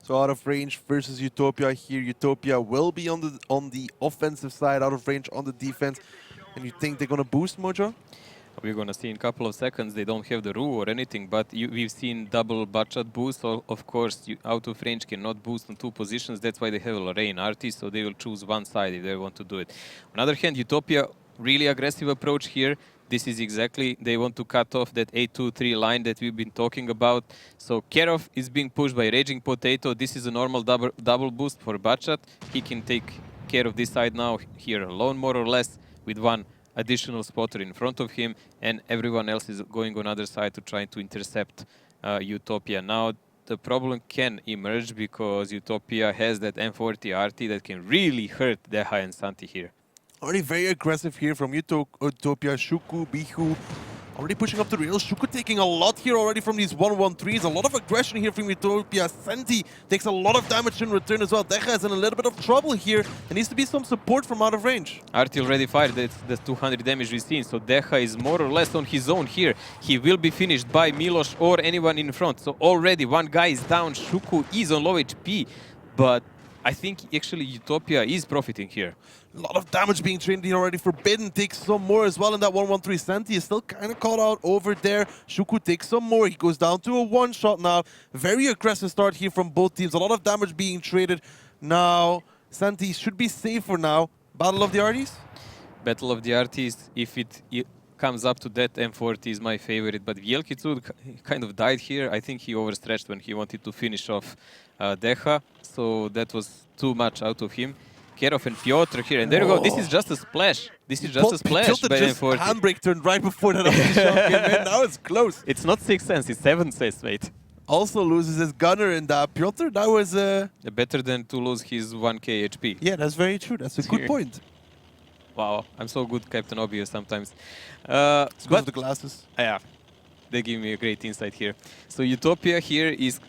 So out of range versus Utopia here. Utopia will be on the offensive side, out of range on the defense. And you think they're gonna boost, Mojo? We're going to see in a couple of seconds. They don't have the Ru or anything, but we've seen double Butchot boost. So of course, out of range cannot boost on two positions. That's why they have Lorraine Artie, so they will choose one side if they want to do it. On the other hand, Utopia, really aggressive approach here. This is exactly, they want to cut off that 8-2-3 line that we've been talking about. So Kerov is being pushed by Raging Potato. This is a normal double boost for Butchot. He can take care of this side now here alone, more or less, with one additional spotter in front of him, and everyone else is going on other side to try to intercept Utopia. Now the problem can emerge because Utopia has that M40 RT that can really hurt Deha and Santi here. Already very aggressive here from Utopia. Shuku, Bihu, already pushing up the rails. Shuku taking a lot here already from these 1-1-3s. A lot of aggression here from Utopia. Santi takes a lot of damage in return as well. Deja is in a little bit of trouble here. There needs to be some support from out of range. RT already fired. That's 200 damage we've seen. So Deja is more or less on his own here. He will be finished by Milos or anyone in front. So already one guy is down. Shuku is on low HP. But I think actually Utopia is profiting here. A lot of damage being trained here already. Forbidden takes some more as well in that 1-1-3. Santi is still kind of caught out over there. Shuku takes some more. He goes down to a one-shot now. Very aggressive start here from both teams. A lot of damage being traded. Now, Santi should be safe for now. Battle of the Arties? Battle of the Artists, if it comes up to that, M40 is my favorite. But Yelkitsud kind of died here. I think he overstretched when he wanted to finish off Deha. So that was too much out of him. Kerov and Piotr here, and there we go. This is just a splash. This is just a splash Piotr by just M40. handbrake turned right before that shot came in. Now it's close. It's not 6 cents, it's 7 cents, mate. Also loses his gunner in that. Piotr, that was... Better than to lose his 1k HP. Yeah, that's very true. That's a good point. Wow, I'm so good, Captain Obvious, sometimes. It's because of the glasses. Yeah, they give me a great insight here. So Utopia here is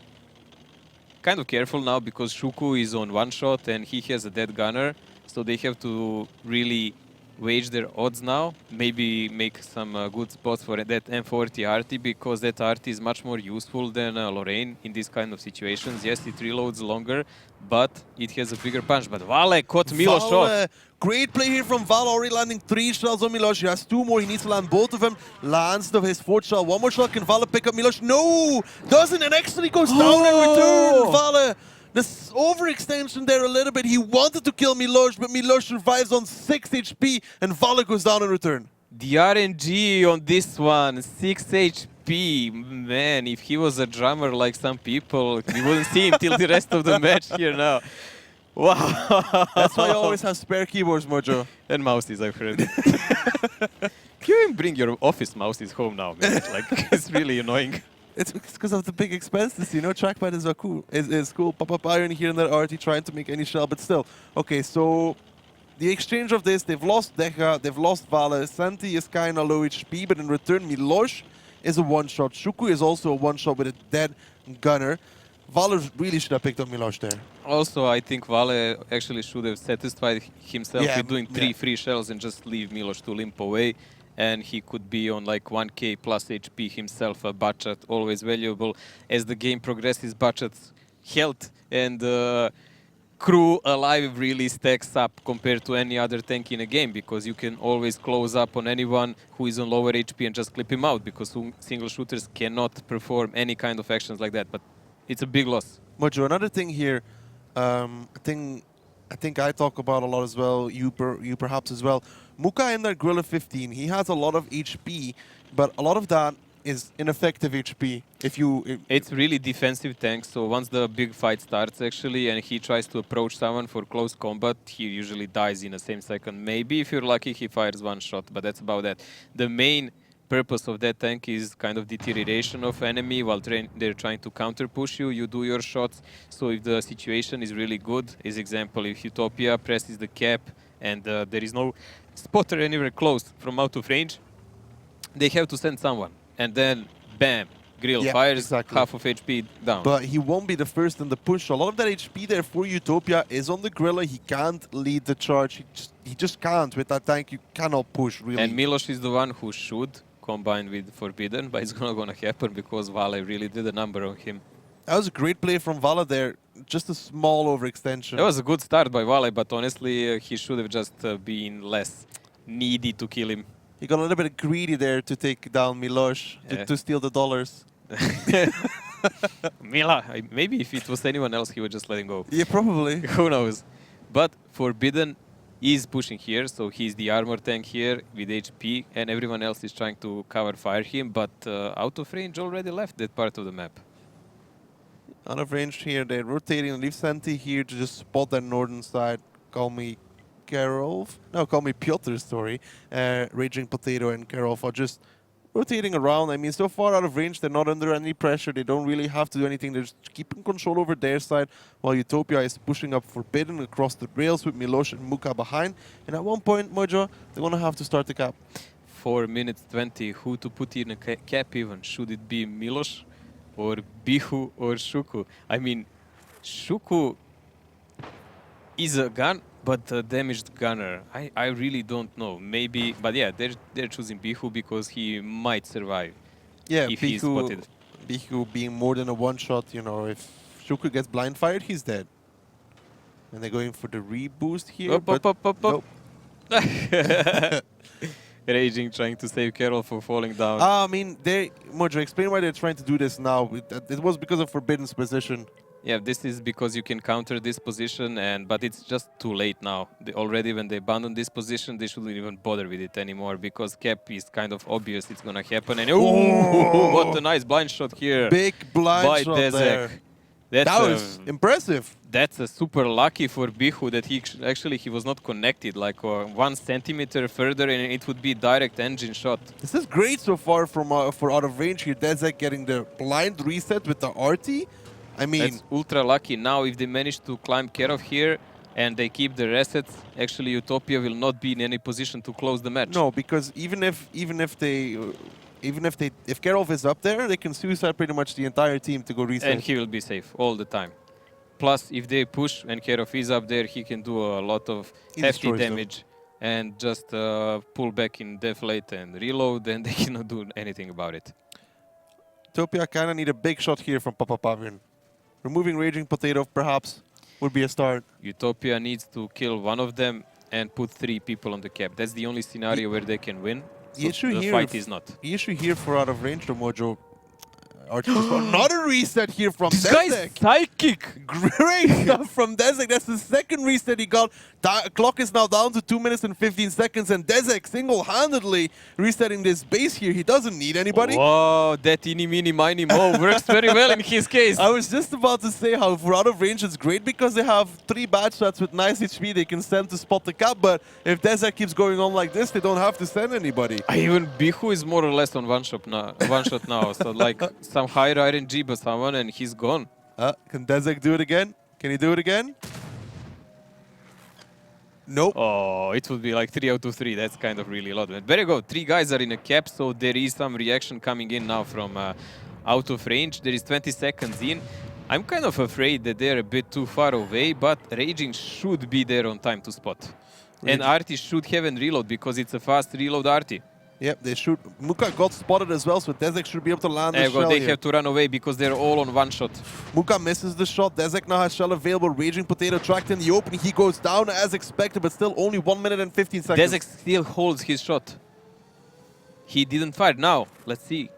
kind of careful now because Shuku is on one shot and he has a dead gunner. So they have to really wage their odds now. Maybe make some good spots for that M40 RT because that RT is much more useful than Lorraine in these kind of situations. Yes, it reloads longer, but it has a bigger punch. But Vale caught Milos off. Great play here from Val, already landing 3 shells on Milos. He has 2 more, he needs to land both of them. Lands his 4th shell. 1 more shot, can Val pick up Milos? No! Doesn't, and actually goes down in return. Val, this overextension there a little bit. He wanted to kill Milos, but Milos survives on 6 HP, and Val goes down in return. The RNG on this one, 6 HP. Man, if he was a drummer like some people, we wouldn't see him till the rest of the match here now. Wow. That's why you always have spare keyboards, Mojo. And mouses, I've heard. Can you even bring your office mouses home now, man? Like, it's really annoying. It's because of the big expenses, you know. Trackpad is cool. Is cool. Pop-up iron here and there, RT trying to make any shell, but still. Okay, so the exchange of this, they've lost Deja, they've lost Vale. Santi is kind of low HP, but in return, Milos is a one-shot. Shuku is also a one-shot with a dead gunner. Vale really should have picked up Milos there. Also, I think Vale actually should have satisfied himself with doing 3 free shells and just leave Milos to limp away. And he could be on like 1k plus HP himself. Butchot, always valuable. As the game progresses, Butchot's health and crew alive really stacks up compared to any other tank in a game, because you can always close up on anyone who is on lower HP and just clip him out, because single shooters cannot perform any kind of actions like that. But it's a big loss. Mojo, another thing here, I think I talk about a lot as well, you perhaps as well. Muka in that Gorilla 15, he has a lot of HP, but a lot of that is ineffective HP. It's really defensive tank, so once the big fight starts actually and he tries to approach someone for close combat, he usually dies in the same second. Maybe if you're lucky he fires 1 shot, but that's about that. The main purpose of that tank is kind of deterioration of enemy while they're trying to counter push you. You do your shots. So if the situation is really good, as example, if Utopia presses the cap and there is no spotter anywhere close from out of range, they have to send someone. And then, bam, Grill fires half of HP down. But he won't be the first in the push. A lot of that HP there for Utopia is on the Gorilla. He can't lead the charge. He just can't. With that tank, you cannot push, really. And Milos is the one who should combine with Forbidden, but it's not going to happen because Vale really did a number on him. That was a great play from Vala there. just a small overextension. That was a good start by Vale, but honestly, he should have just been less needy to kill him. He got a little bit greedy there to take down Miloš, to steal the dollars. Mila, maybe if it was anyone else, he would just let him go. Yeah, probably. Who knows? But Forbidden is pushing here, so he's the armor tank here with HP, and everyone else is trying to cover fire him, but out of range already left that part of the map. Out of range here, they're rotating. Leave Santi here to just spot that northern side. Call me Karol. No, call me Piotr, sorry. Raging Potato and Karol are just rotating around. I mean, so far out of range, they're not under any pressure. They don't really have to do anything. They're just keeping control over their side, while Utopia is pushing up Forbidden across the rails with Miloš and Muka behind. And at one point, Mojo, they're going to have to start the cap. 4 minutes 20. Who to put in a cap even? Should it be Miloš or Bihu or Shuku? I mean, Shuku is a gun, but a damaged gunner. I really don't know. Maybe, but yeah, they're choosing Bihu because he might survive. Yeah, if he's spotted. Bihu being more than a one-shot, you know, if Shuku gets blind fired, he's dead. And they're going for the reboost here. Nope. Raging, trying to save Karol for falling down. I mean, Mojo, explain why they're trying to do this now. It was because of Forbidden's position. Yeah, this is because you can counter this position, but it's just too late now. Already when they abandon this position, they shouldn't even bother with it anymore, because cap is kind of obvious it's gonna happen. And oh, what a nice blind shot here! Big blind by shot Dezek. there. That was impressive. That's super lucky for Bihu that he was not connected, like 1 centimeter further, and it would be direct engine shot. This is great so far for out of range here. Dezek getting the blind reset with the RT. I mean, that's ultra lucky. Now, if they manage to climb Karol here and they keep the resets, actually Utopia will not be in any position to close the match. No, because if Karol is up there, they can suicide pretty much the entire team to go reset. And he will be safe all the time. Plus, if they push and Karol is up there, he can do a lot of hefty damage and just pull back in deflate and reload, and they cannot do anything about it. Utopia kind of need a big shot here from Papa Pavin. Removing Raging Potato perhaps would be a start. Utopia needs to kill one of them and put 3 people on the cap. That's the only scenario where they can win. So the fight is not. The issue here for out of range, though, Mojo. Another reset here from this Dezek. guy's psychic. Great stuff from Dezek. That's the second reset he got. Clock is now down to 2 minutes and 15 seconds, and Dezek single-handedly resetting this base here. He doesn't need anybody. Whoa, that eeny, meeny, miny, mo works very well in his case. I was just about to say how for out of range it's great because they have 3 bad shots with nice HP they can send to spot the cap, but if Dezek keeps going on like this, they don't have to send anybody. Even Bihu is more or less on one shot now. So like some higher RNG but someone and he's gone. Can Dezek do it again? Can he do it again? Nope. Oh, it would be like 3 out of 3. That's kind of really a lot. But there you go. 3 guys are in a cap, so there is some reaction coming in now from out of range. There is 20 seconds in. I'm kind of afraid that they're a bit too far away, but Raging should be there on time to spot. And Arti should have a reload because it's a fast reload Arti. Yep, they should. Muka got spotted as well, so Dezek should be able to land the shell They here. have to run away because they're all on one shot. Muka misses the shot. Dezek now has shell available. Raging Potato tracked in the open. He goes down as expected, but still only 1 minute and 15 seconds. Dezek still holds his shot. He didn't fire. Now, let's see.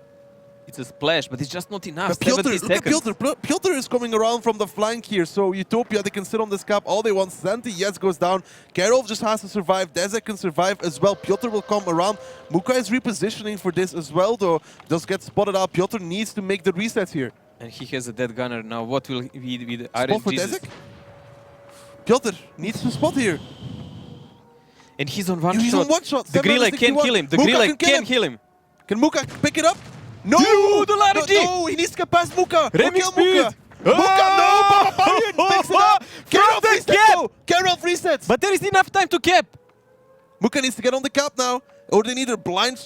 It's a splash, but it's just not enough. Piotr, 70 seconds. Piotr is coming around from the flank here, so Utopia, they can sit on this cap all they want. Santi, yes, goes down. Karol just has to survive. Dezek can survive as well. Piotr will come around. Muka is repositioning for this as well, though. Does get spotted out. Piotr needs to make the reset here. And he has a dead gunner. Now, what will he be the Spot for Dezek? Piotr needs to spot here. And he's on one shot. He's on one shot. The Grille can't kill him. The Grille can't kill him. Can Muka pick it up? No! Dude, the no, he needs to get past Muka. Remix speed. Muka. Muka, no! Barbarian picks it up. Karol resets. Karol resets. But there is enough time to cap. Muka needs to get on the cap now. Or they need a blind.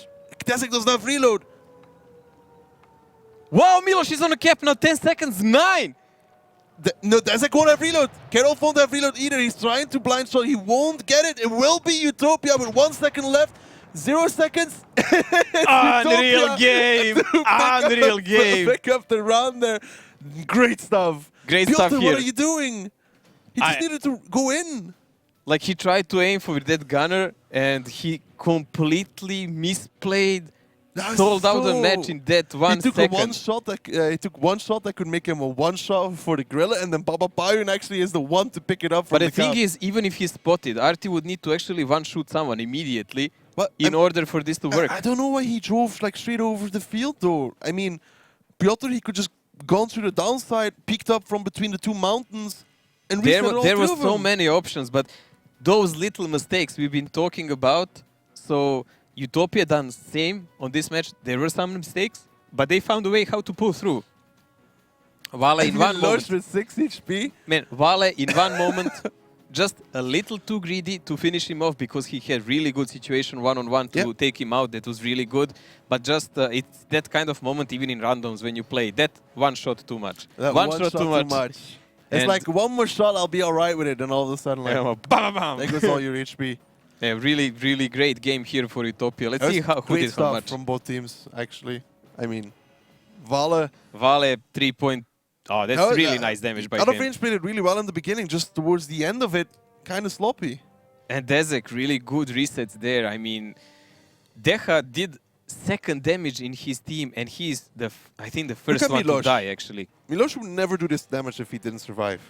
Dezek doesn't have reload. Wow, Miloš is on the cap now. 10 seconds. 9. No, Dezek won't have reload. Karol won't have reload either. He's trying to blind shot. He won't get it. It will be Utopia with 1 second left. 0 seconds. Unreal game. Unreal game. Pick up the round there. Great stuff. Great Piotr, stuff here. what are you doing? He just needed to go in. Like, he tried to aim for that gunner, and he completely misplayed. Sold out the match in that 1 He took second. he took one shot that could make him a one shot for the Grilla, and then Baba Bayern actually is the one to pick it up from But the the thing cap. is, even if he spotted, Artie would need to actually one-shoot someone immediately But in order for this to work. I don't know why he drove like straight over the field though. I mean, Piotr, he could just gone through the downside, peeked up from between the two mountains, and There restarted all were three of so them. many options, but those little mistakes we've been talking about. So Utopia done same on this match. There were some mistakes, but they found a way how to pull through. Vale in one moment, with 6 HP. man, Vale in one moment, just a little too greedy to finish him off because he had really good situation one-on-one to take him out. That was really good. But just it's that kind of moment even in randoms when you play. That one shot too much. That One shot too much. It's And- like one more shot, I'll be all right with it, and all of a sudden, like, Bam, bam, there bam. goes all your HP. Yeah, really, really great game here for Utopia. Let's That see was who great did how stuff much. from both teams, actually. I mean, Vale. Vale 3 point. Oh, that's that was- really nice damage by Out of him. range played it really well in the beginning, just towards the end of it, kind of sloppy. And Dezek, really good resets there. I mean, Deha did second damage in his team, and he's I think the first at one to Miloš. die, actually. Miloš would never do this damage if he didn't survive.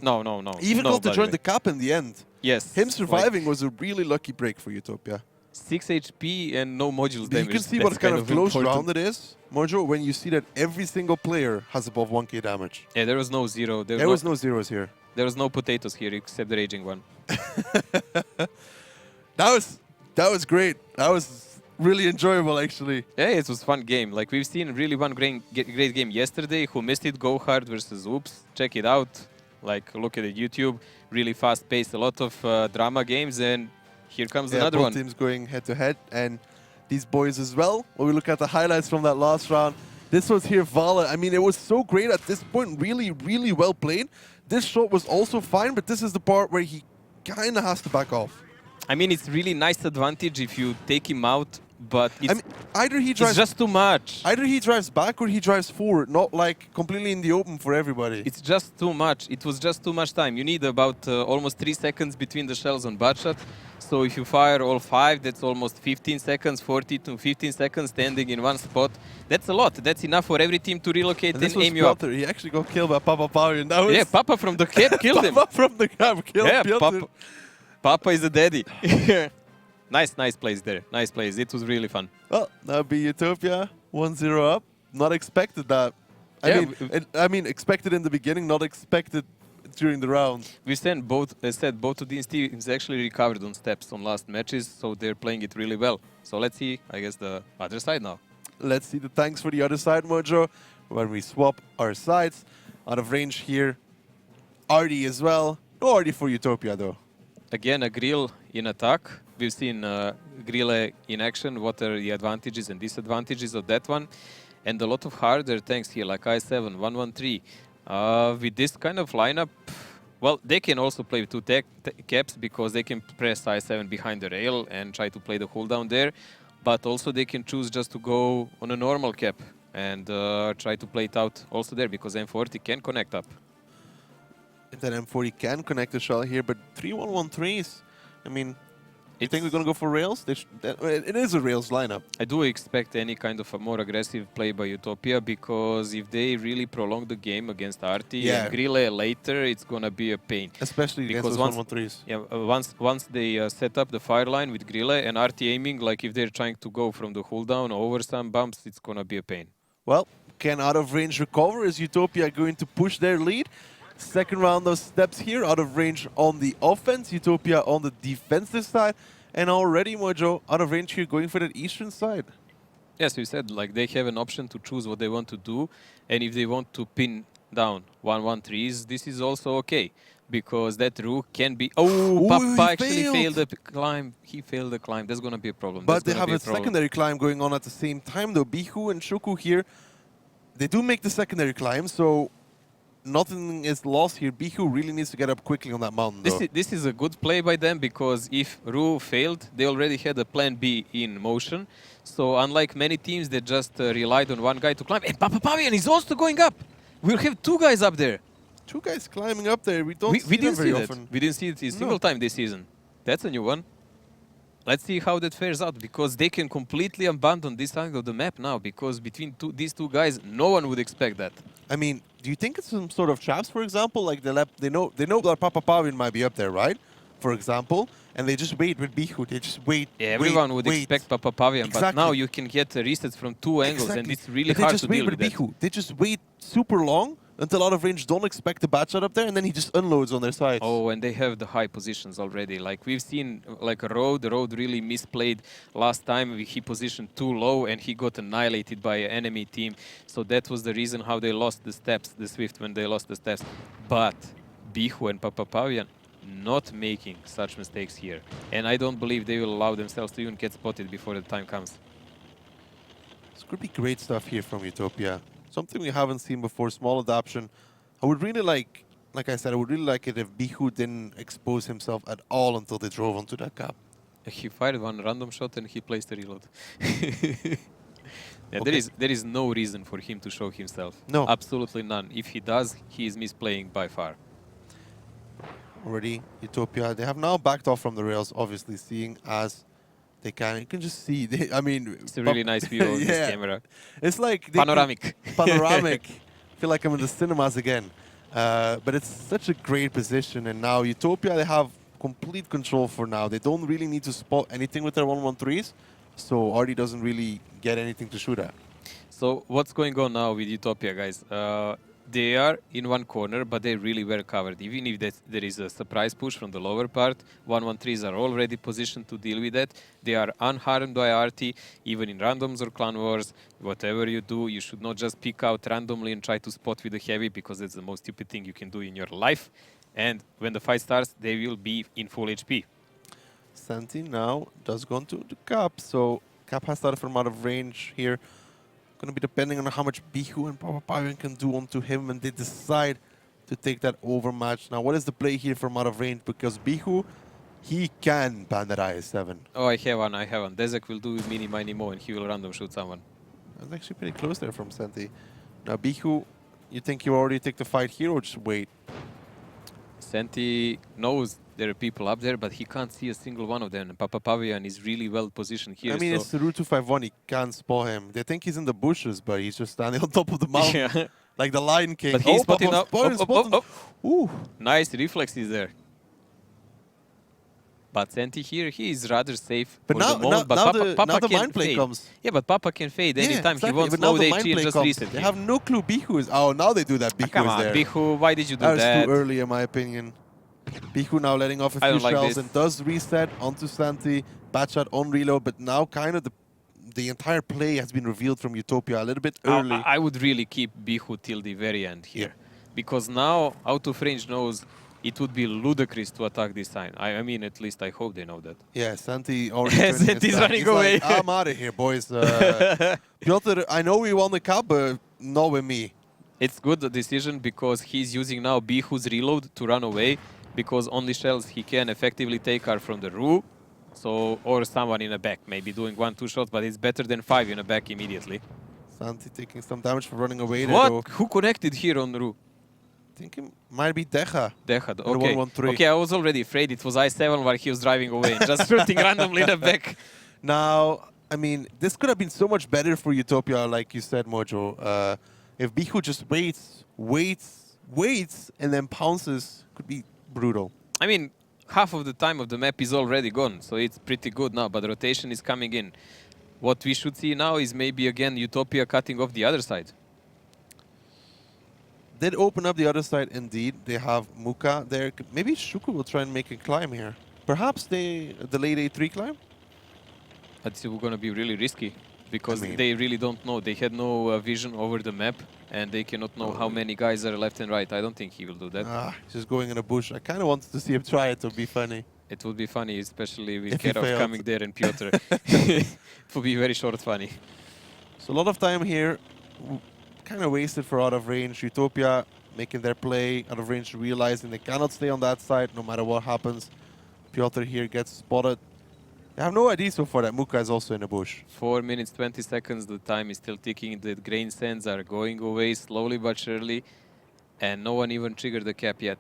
No, no, no. He even no, got to by the join way. the cap in the end. Yes. Him like surviving was a really lucky break for Utopia. 6 HP and no modules damage. You can see That's what kind of close important. round it is, Mojo, when you see that every single player has above 1k damage. Yeah, there was no zero. There was no zeros here. There was no potatoes here except the raging one. That was great. That was really enjoyable, actually. Yeah, it was fun game. Like, we've seen really one great game yesterday. Who missed it? Go Hard versus Oops. Check it out. Like, look at the YouTube. Really fast paced. A lot of drama games. And here comes another both one. teams going head to head, and these boys as well. When we look at the highlights from that last round, this was here Vale. I mean, it was so great at this point. Really, really well played. This shot was also fine, but this is the part where he kind of has to back off. I mean, it's really nice advantage if you take him out, but it's, I mean, either he drives, it's just too much. either he drives back or he drives forward, not like completely in the open for everybody. It's just too much. It was just too much time. You need about almost 3 seconds between the shells on Butshot. So if you fire all 5, that's almost 15 seconds, 40 to 15 seconds standing in one spot. That's a lot. That's enough for every team to relocate and and this was aim you up. Piotr. He actually got killed by Papa Paulian. That was Yeah, Papa from the cap killed him. Papa from the cap killed Yeah, Piotr. Papa is the daddy. Nice plays there. Nice plays. It was really fun. Well, that'll be Utopia 1-0 up. Not expected that. Yeah, I mean, expected in the beginning, not expected during the round. We said both of these teams actually recovered on steps on last matches, so they're playing it really well. So let's see, I guess, the other side now. Let's see the tanks for the other side, Mojo. When we swap our sides. Out of range here. Artie as well. No Artie for Utopia, though. Again, a Grill in attack. We've seen Grille in action. What are the advantages and disadvantages of that one? And a lot of harder tanks here, like I7, 113. With this kind of lineup, well, they can also play with 2 caps because they can press I7 behind the rail and try to play the cooldown there. But also they can choose just to go on a normal cap and try to play it out also there because M40 can connect up. That M40 can connect the shell here, but 3-1-1-3s. I mean, you think we're going to go for rails? It is a rails lineup. I do expect any kind of a more aggressive play by Utopia because if they really prolong the game against Artie and Grille later, it's going to be a pain. Especially because against those 1-1-3s. Yeah, once they set up the fire line with Grille and Artie aiming, like if they're trying to go from the cooldown over some bumps, it's going to be a pain. Well, can out of range recover? Is Utopia going to push their lead? Second round of steps here, out of range on the offense, Utopia on the defensive side, and already Mojo out of range here going for that eastern side. Yes, we said like they have an option to choose what they want to do, and if they want to pin down 1-1-3s, this is also okay because that rook can be. Oh, Papa actually failed the climb. He failed the climb. That's gonna be a problem. But they have a secondary climb going on at the same time though. Bihu and Shuku here, they do make the secondary climb, so nothing is lost here. Bihu really needs to get up quickly on that mountain, though. This is a good play by them because if Ru failed, they already had a plan B in motion. So unlike many teams that just relied on one guy to climb, and Papa Pavian is also going up. We'll have 2 guys up there. Two guys climbing up there. We don't We see them didn't very see that. often. We didn't see it a single time this season. That's a new one. Let's see how that fares out, because they can completely abandon this angle of the map now, because between these two guys, no one would expect that. I mean, do you think it's some sort of traps, for example? Like they know that Papa Pavin might be up there, right? For example, and they just wait with Bihu. They just wait. Yeah, everyone would wait. expect Papa Pavian, but Exactly. now you can get resets from two angles, and it's really But hard they just to wait deal with with that. Bihu. They just wait super long until out of range don't expect the bat shot up there, and then he just unloads on their sides. Oh, and they have the high positions already. Like we've seen, like Road really misplayed last time. He positioned too low, and he got annihilated by an enemy team. So that was the reason how they lost the steps, the Swift, when they lost the steps. But Bihu and Papa Pavian not making such mistakes here. And I don't believe they will allow themselves to even get spotted before the time comes. This could be great stuff here from Utopia. Something we haven't seen before, small adoption. I would really like I said, I would really like it if Bihu didn't expose himself at all until they drove onto that gap. He fired one random shot and he placed the reload. Yeah, Okay. there is no reason for him to show himself. No. Absolutely none. If he does, he is misplaying by far. Already, Utopia, they have now backed off from the rails, obviously, seeing as they can. You can just see, I mean... It's a really nice view of this camera. It's like... Panoramic. Panoramic. I feel like I'm in the cinemas again. But it's such a great position, and now Utopia, they have complete control for now. They don't really need to spot anything with their 113s, so Artie doesn't really get anything to shoot at. So what's going on now with Utopia, guys? They are in one corner, but they really were covered. Even if there is a surprise push from the lower part, 113s are already positioned to deal with that. They are unharmed by RT, even in randoms or clan wars. Whatever you do, you should not just pick out randomly and try to spot with a heavy, because that's the most stupid thing you can do in your life. And when the fight starts, they will be in full HP. Santi now does go into the Cap, so Cap has started from out of range here. Going to be depending on how much Bihu and Papa Pavian can do onto him, and they decide to take that overmatch. Now, what is the play here from out of range? Because Bihu, he can ban that IS-7. Oh, I have one. Dezek will do mini, mini, mo, and he will random shoot someone. That's actually pretty close there from Santi. Now, Bihu, you think you already take the fight here or just wait? Santi knows there are people up there, but he can't see a single one of them. And Papa Pavian is really well positioned here. I mean, so it's the Route 251. He can't spot him. They think he's in the bushes, but he's just standing on top of the mountain. Yeah. Like the Lion King. But he's spotting Papa up. spotted him. Ooh. Nice reflexes there. But Santi here, he is rather safe But for now, the moment. But Papa now the can mind play fade. comes. Yeah, but Papa can fade anytime exactly. he wants. But now No, the they mind chill, play just comes. reset They him. have no clue Bihu is... Oh, now they do that. Bihu Come is on, there. Bihu, why did you do That was that? too early, in my opinion. Bihu now letting off a I few don't like shells this. and does reset onto Santi. Bad shot on reload, but now kind of the entire play has been revealed from Utopia a little bit early. I would really keep Bihu till the very end here. Because now, out of range knows it would be ludicrous to attack this sign. I mean, at least I hope they know that. Yeah, Santi already turning his Santi's back. running He's away. Like, I'm out of here, boys. Piotr, I know we won the cup, but not with me. It's good the decision because he's using now Bihu's reload to run away, because only shells he can effectively take are from the Ru, so or someone in the back, maybe doing 1-2 shots, but it's better than 5 in the back immediately. Santi taking some damage for running away there, What? though. Who connected here on Ru? I think it might be Deja. Dehad, the okay. 113. Okay, I was already afraid it was I7 while he was driving away, just shooting randomly in the back. Now, I mean, this could have been so much better for Utopia, like you said, Mojo. If Bihu just waits, and then pounces, could be brutal. I mean, half of the time of the map is already gone, so it's pretty good now, but rotation is coming in. What we should see now is maybe again Utopia cutting off the other side. Did open up the other side indeed. They have Muka there. Maybe Shuku will try and make a climb here. Perhaps they delayed A3 climb? That's going to be really risky because I mean, they really don't know. They had no vision over the map and they cannot know how many guys are left and right. I don't think he will do that. He's just going in a bush. I kind of wanted to see him try it. It would be funny. It would be funny, especially with If he Kerov failed. coming there and Piotr. It would be very short funny. So a lot of time here, kind of wasted for out of range. Utopia making their play out of range, realizing they cannot stay on that side no matter what happens. Piotr here gets spotted. I have no idea so far that Muka is also in a bush. 4 minutes, 20 seconds. The time is still ticking. The grain sands are going away slowly but surely. and no one even triggered the cap yet.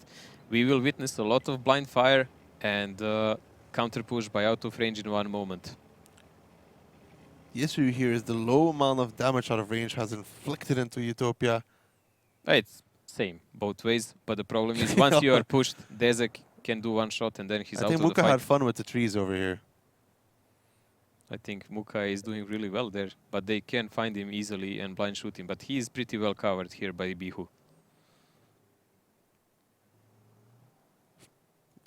We will witness a lot of blind fire and counter push by out of range in one moment. The issue here is the low amount of damage out of range has inflicted into UTOPIA. It's same both ways, but the problem is once you are pushed, Dezek can do one shot and then he's I out think of the Muka fight. had fun with the trees over here. I think Muka is doing really well there, but they can find him easily and blind shoot him. But he is pretty well covered here by Bihu.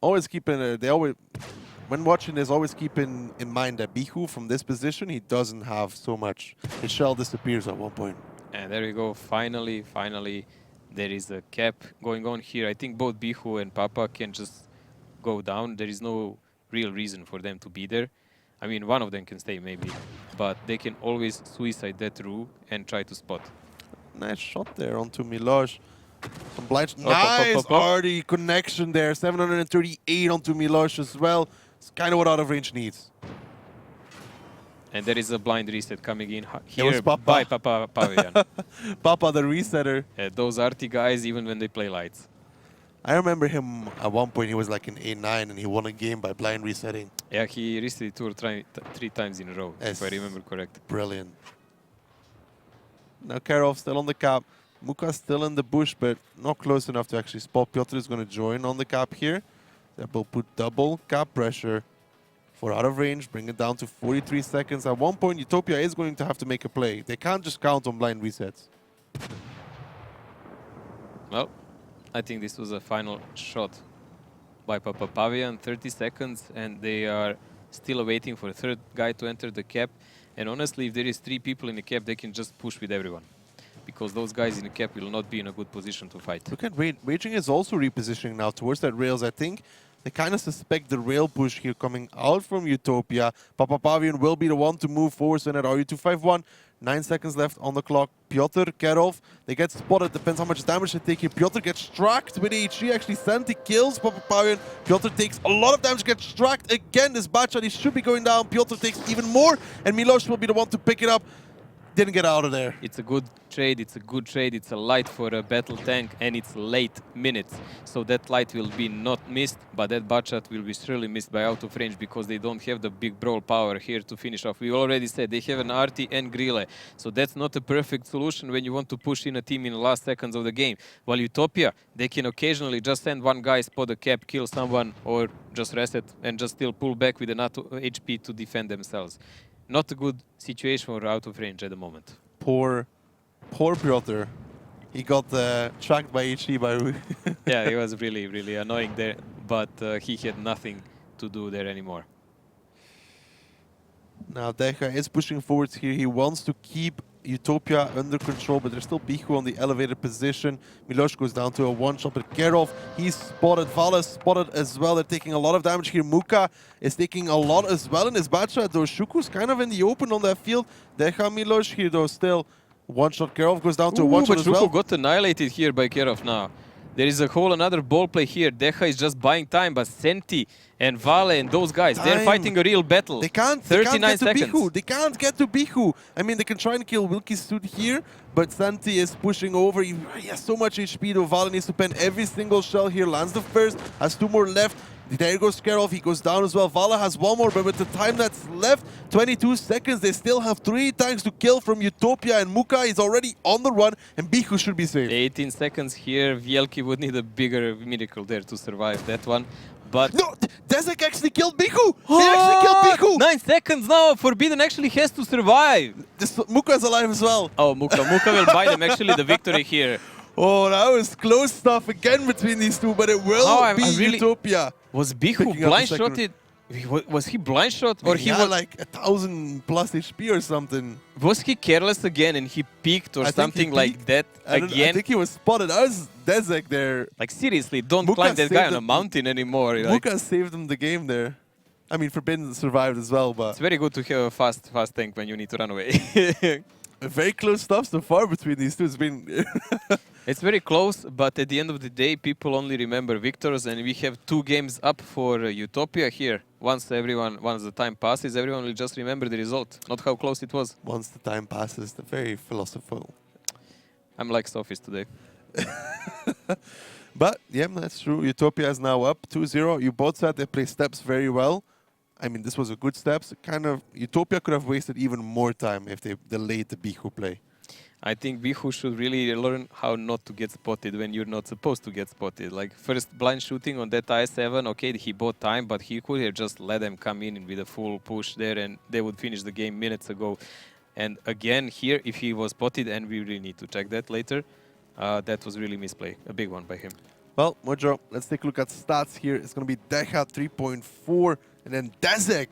Always keep in, when watching this, always keep in mind that Bihu from this position, he doesn't have so much. His shell disappears at one point. And there we go. Finally, there is a cap going on here. I think both Bihu and Papa can just go down. There is no real reason for them to be there. I mean, one of them can stay maybe, but they can always suicide that Rue and try to spot. Nice shot there onto Milosh. Some blind. Up, Nice up, up, up. arty connection there. 738 onto Milosh as well. It's kind of what out of range needs. And there is a blind reset coming in was here Papa. by Papa Pavian. Papa, the resetter. Those arty guys, even when they play lights. I remember him at one point, he was like in A9 and he won a game by blind resetting. Yeah, he reset the tour 3 times in a row, Yes. if I remember correct. Brilliant. Now Karov still on the cap. Muka still in the bush, but not close enough to actually spot. Piotr is going to join on the cap here. That will put double cap pressure for out of range, bring it down to 43 seconds. At one point, UTOPIA is going to have to make a play. They can't just count on blind resets. Well, I think this was a final shot by Papa Pavian, 30 seconds, and they are still waiting for a third guy to enter the cap. And honestly, if there is 3 people in the cap, they can just push with everyone, because those guys in the cap will not be in a good position to fight. Look at Raging is also repositioning now towards that rails. I think they kind of suspect the rail push here coming out from UTOPIA. Papa Pavian will be the one to move forward so at RU251. 9 seconds left on the clock. Piotr, Kerov, they get spotted. Depends how much damage they take here. Piotr gets struck with HE. Actually, Santi kills Papa Pavian. Piotr takes a lot of damage, gets struck again. This Bachar, he should be going down. Piotr takes even more, and Miloš will be the one to pick it up. Didn't get out of there. It's a good trade, it's a good trade, it's a light for a battle tank, and it's late minutes. So that light will be not missed, but that Bachat will be surely missed by out of range because they don't have the big brawl power here to finish off. We already said they have an Arti and Grille, so that's not a perfect solution when you want to push in a team in the last seconds of the game. While UTOPIA, they can occasionally just send one guy, spot the cap, kill someone, or just reset and just still pull back with enough HP to defend themselves. Not a good situation for out of range at the moment. Poor Piotr. He got tracked by HE by Rui. Yeah, it was really, really annoying there, but he had nothing to do there anymore. Now Deja is pushing forwards here. He wants to keep UTOPIA under control, but there's still Bihu on the elevated position. Miloš goes down to a one-shot, but Kerov, he's spotted. Vala is spotted as well. They're taking a lot of damage here. Muka is taking a lot as well in his Bacha, though Shuku's kind of in the open on that field. Deja Miloš here, though, still one-shot. Kerov goes down to a one-shot as well. Shuku got annihilated here by Kerov now. There is a whole another ball play here. Deja is just buying time, but Senti and Vale and those guys, they're fighting a real battle. They can't 39 get to seconds. Bihu. They can't get to Bihu. I mean, they can try and kill Wilkie Suit here, but Santi is pushing over. He has so much HP, though. Vale needs to pen every single shell here. Lands the first, has 2 more left. There goes Skarov, he goes down as well. Vala has 1 more, but with the time that's left, 22 seconds, they still have 3 tanks to kill from UTOPIA, and Muka is already on the run, and Bihu should be safe. 18 seconds here. Vielki would need a bigger miracle there to survive that one. But No, Dezek actually killed Bihu! He actually killed Bihu! 9 seconds now. Forbidden actually has to survive. Muka is alive as well. Oh, Muka will buy them actually the victory here. Oh, that was close stuff again between these two, but it will be UTOPIA. Was Bihu Picking up blind the second- shotted? Was he blind shot or He had like 1,000 plus HP or something. was he careless again and he peaked or I think something he like peaked. that I again? think he was spotted. I was Dezek there. Like seriously, don't Muka climb that guy saved on a him. mountain anymore. Like, Muka saved him the game there. I mean, Forbidden survived as well, but it's very good to have a fast tank when you need to run away. very close stuff so far between these two. It's been It's very close, but at the end of the day, people only remember victors, and we have 2 games up for UTOPIA here. Once the time passes, everyone will just remember the result, not how close it was. once the time passes, they're very philosophical. I'm like Sophist today. But, yeah, that's true. Utopia is now up 2-0. You both said they play steps very well. I mean, this was a good steps. Kind of, Utopia could have wasted even more time if they delayed the Bihu play. I think Bihu should really learn how not to get spotted when you're not supposed to get spotted. Like, first blind shooting on that I7, okay, he bought time, but he could have just let them come in with a full push there and they would finish the game minutes ago. And again, here, if he was spotted, and we really need to check that later, that was really misplay, a big one by him. Well, Mojo, let's take a look at stats here. It's going to be Deja 3.4 and then Dezek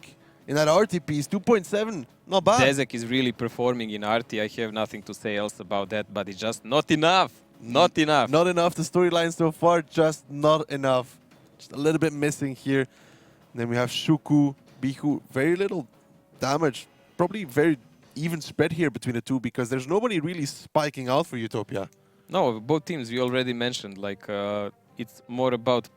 in that RT piece 2.7. Not bad. Dezek is really performing in RT. I have nothing to say else about that, but it's just not enough. Not enough. Not enough. The storyline so far, just not enough. Just a little bit missing here. And then we have Shuku, Bihu. Very little damage. Probably very even spread here between the two because there's nobody really spiking out for Utopia. No, both teams we already mentioned. Like it's more about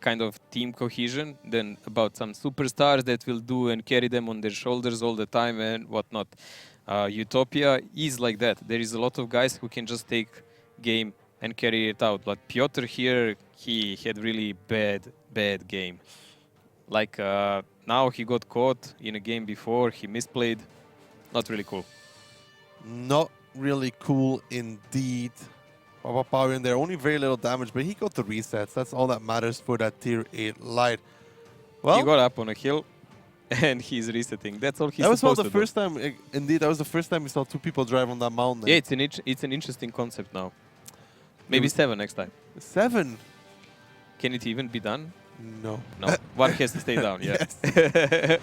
kind of team cohesion than about some superstars that will do and carry them on their shoulders all the time and whatnot. Utopia is like that. There is a lot of guys who can just take game and carry it out. But Piotr here, he had really bad game. Like now he got caught in a game before, he misplayed. Not really cool. Not really cool indeed. Papa in there, only very little damage, but he got the resets. That's all that matters for that tier 8 light. Well, he got up on a hill and he's resetting. That's all he's supposed to do. That was the first time, indeed, that was the first time we saw two people drive on that mountain. Yeah, it's an interesting concept now. Maybe 7 next time. 7? Can it even be done? No. No, one has to stay down, yeah. Yes.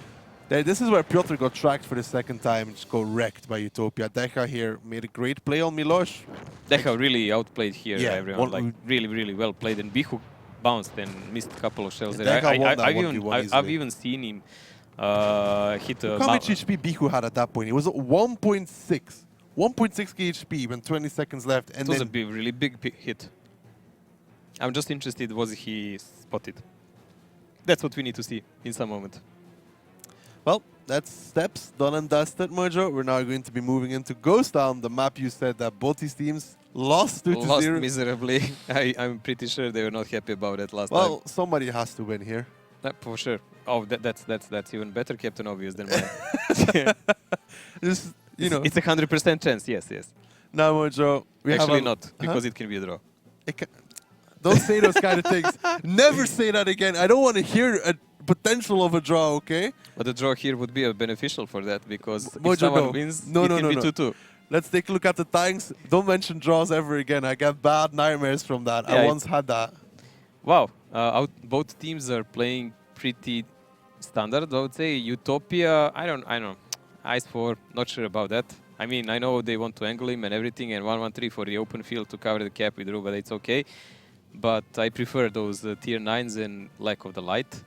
This is where Piotr got tracked for the second time and just got wrecked by Utopia. Deja here made a great play on Miloš. Deja really outplayed here, yeah, everyone. Like really well played. And Bihu bounced and missed a couple of shells there. I've even seen him hit a... How much HP Bihu had at that point? It was 1.6. 1.6 HP when 20 seconds left. And it was a really big hit. I'm just interested, was he spotted? That's what we need to see in some moment. Well, that's steps done and dusted, Mojo. We're now going to be moving into Ghost Town, the map you said that both these teams lost 2-0. Lost miserably. I'm pretty sure they were not happy about it last time. Well, somebody has to win here. For sure. Oh, that's even better, Captain Obvious, than mine. Just, you know. It's a 100% chance, yes. Now, Mojo, we actually not, because it can be a draw. Don't say those kind of things. Never say that again. I don't want to hear a potential of a draw, okay? But the draw here would be beneficial for that, because Mojo, if someone wins, it can be 2-2. Let's take a look at the tanks. Don't mention draws ever again. I get bad nightmares from that. Yeah, I once had that. Wow. Both teams are playing pretty standard, I would say. Utopia, I don't know. Ice 4, not sure about that. I mean, I know they want to angle him and everything, and 1-1-3 for the open field to cover the cap with Ru, but it's okay. But I prefer those tier 9s and lack of the light.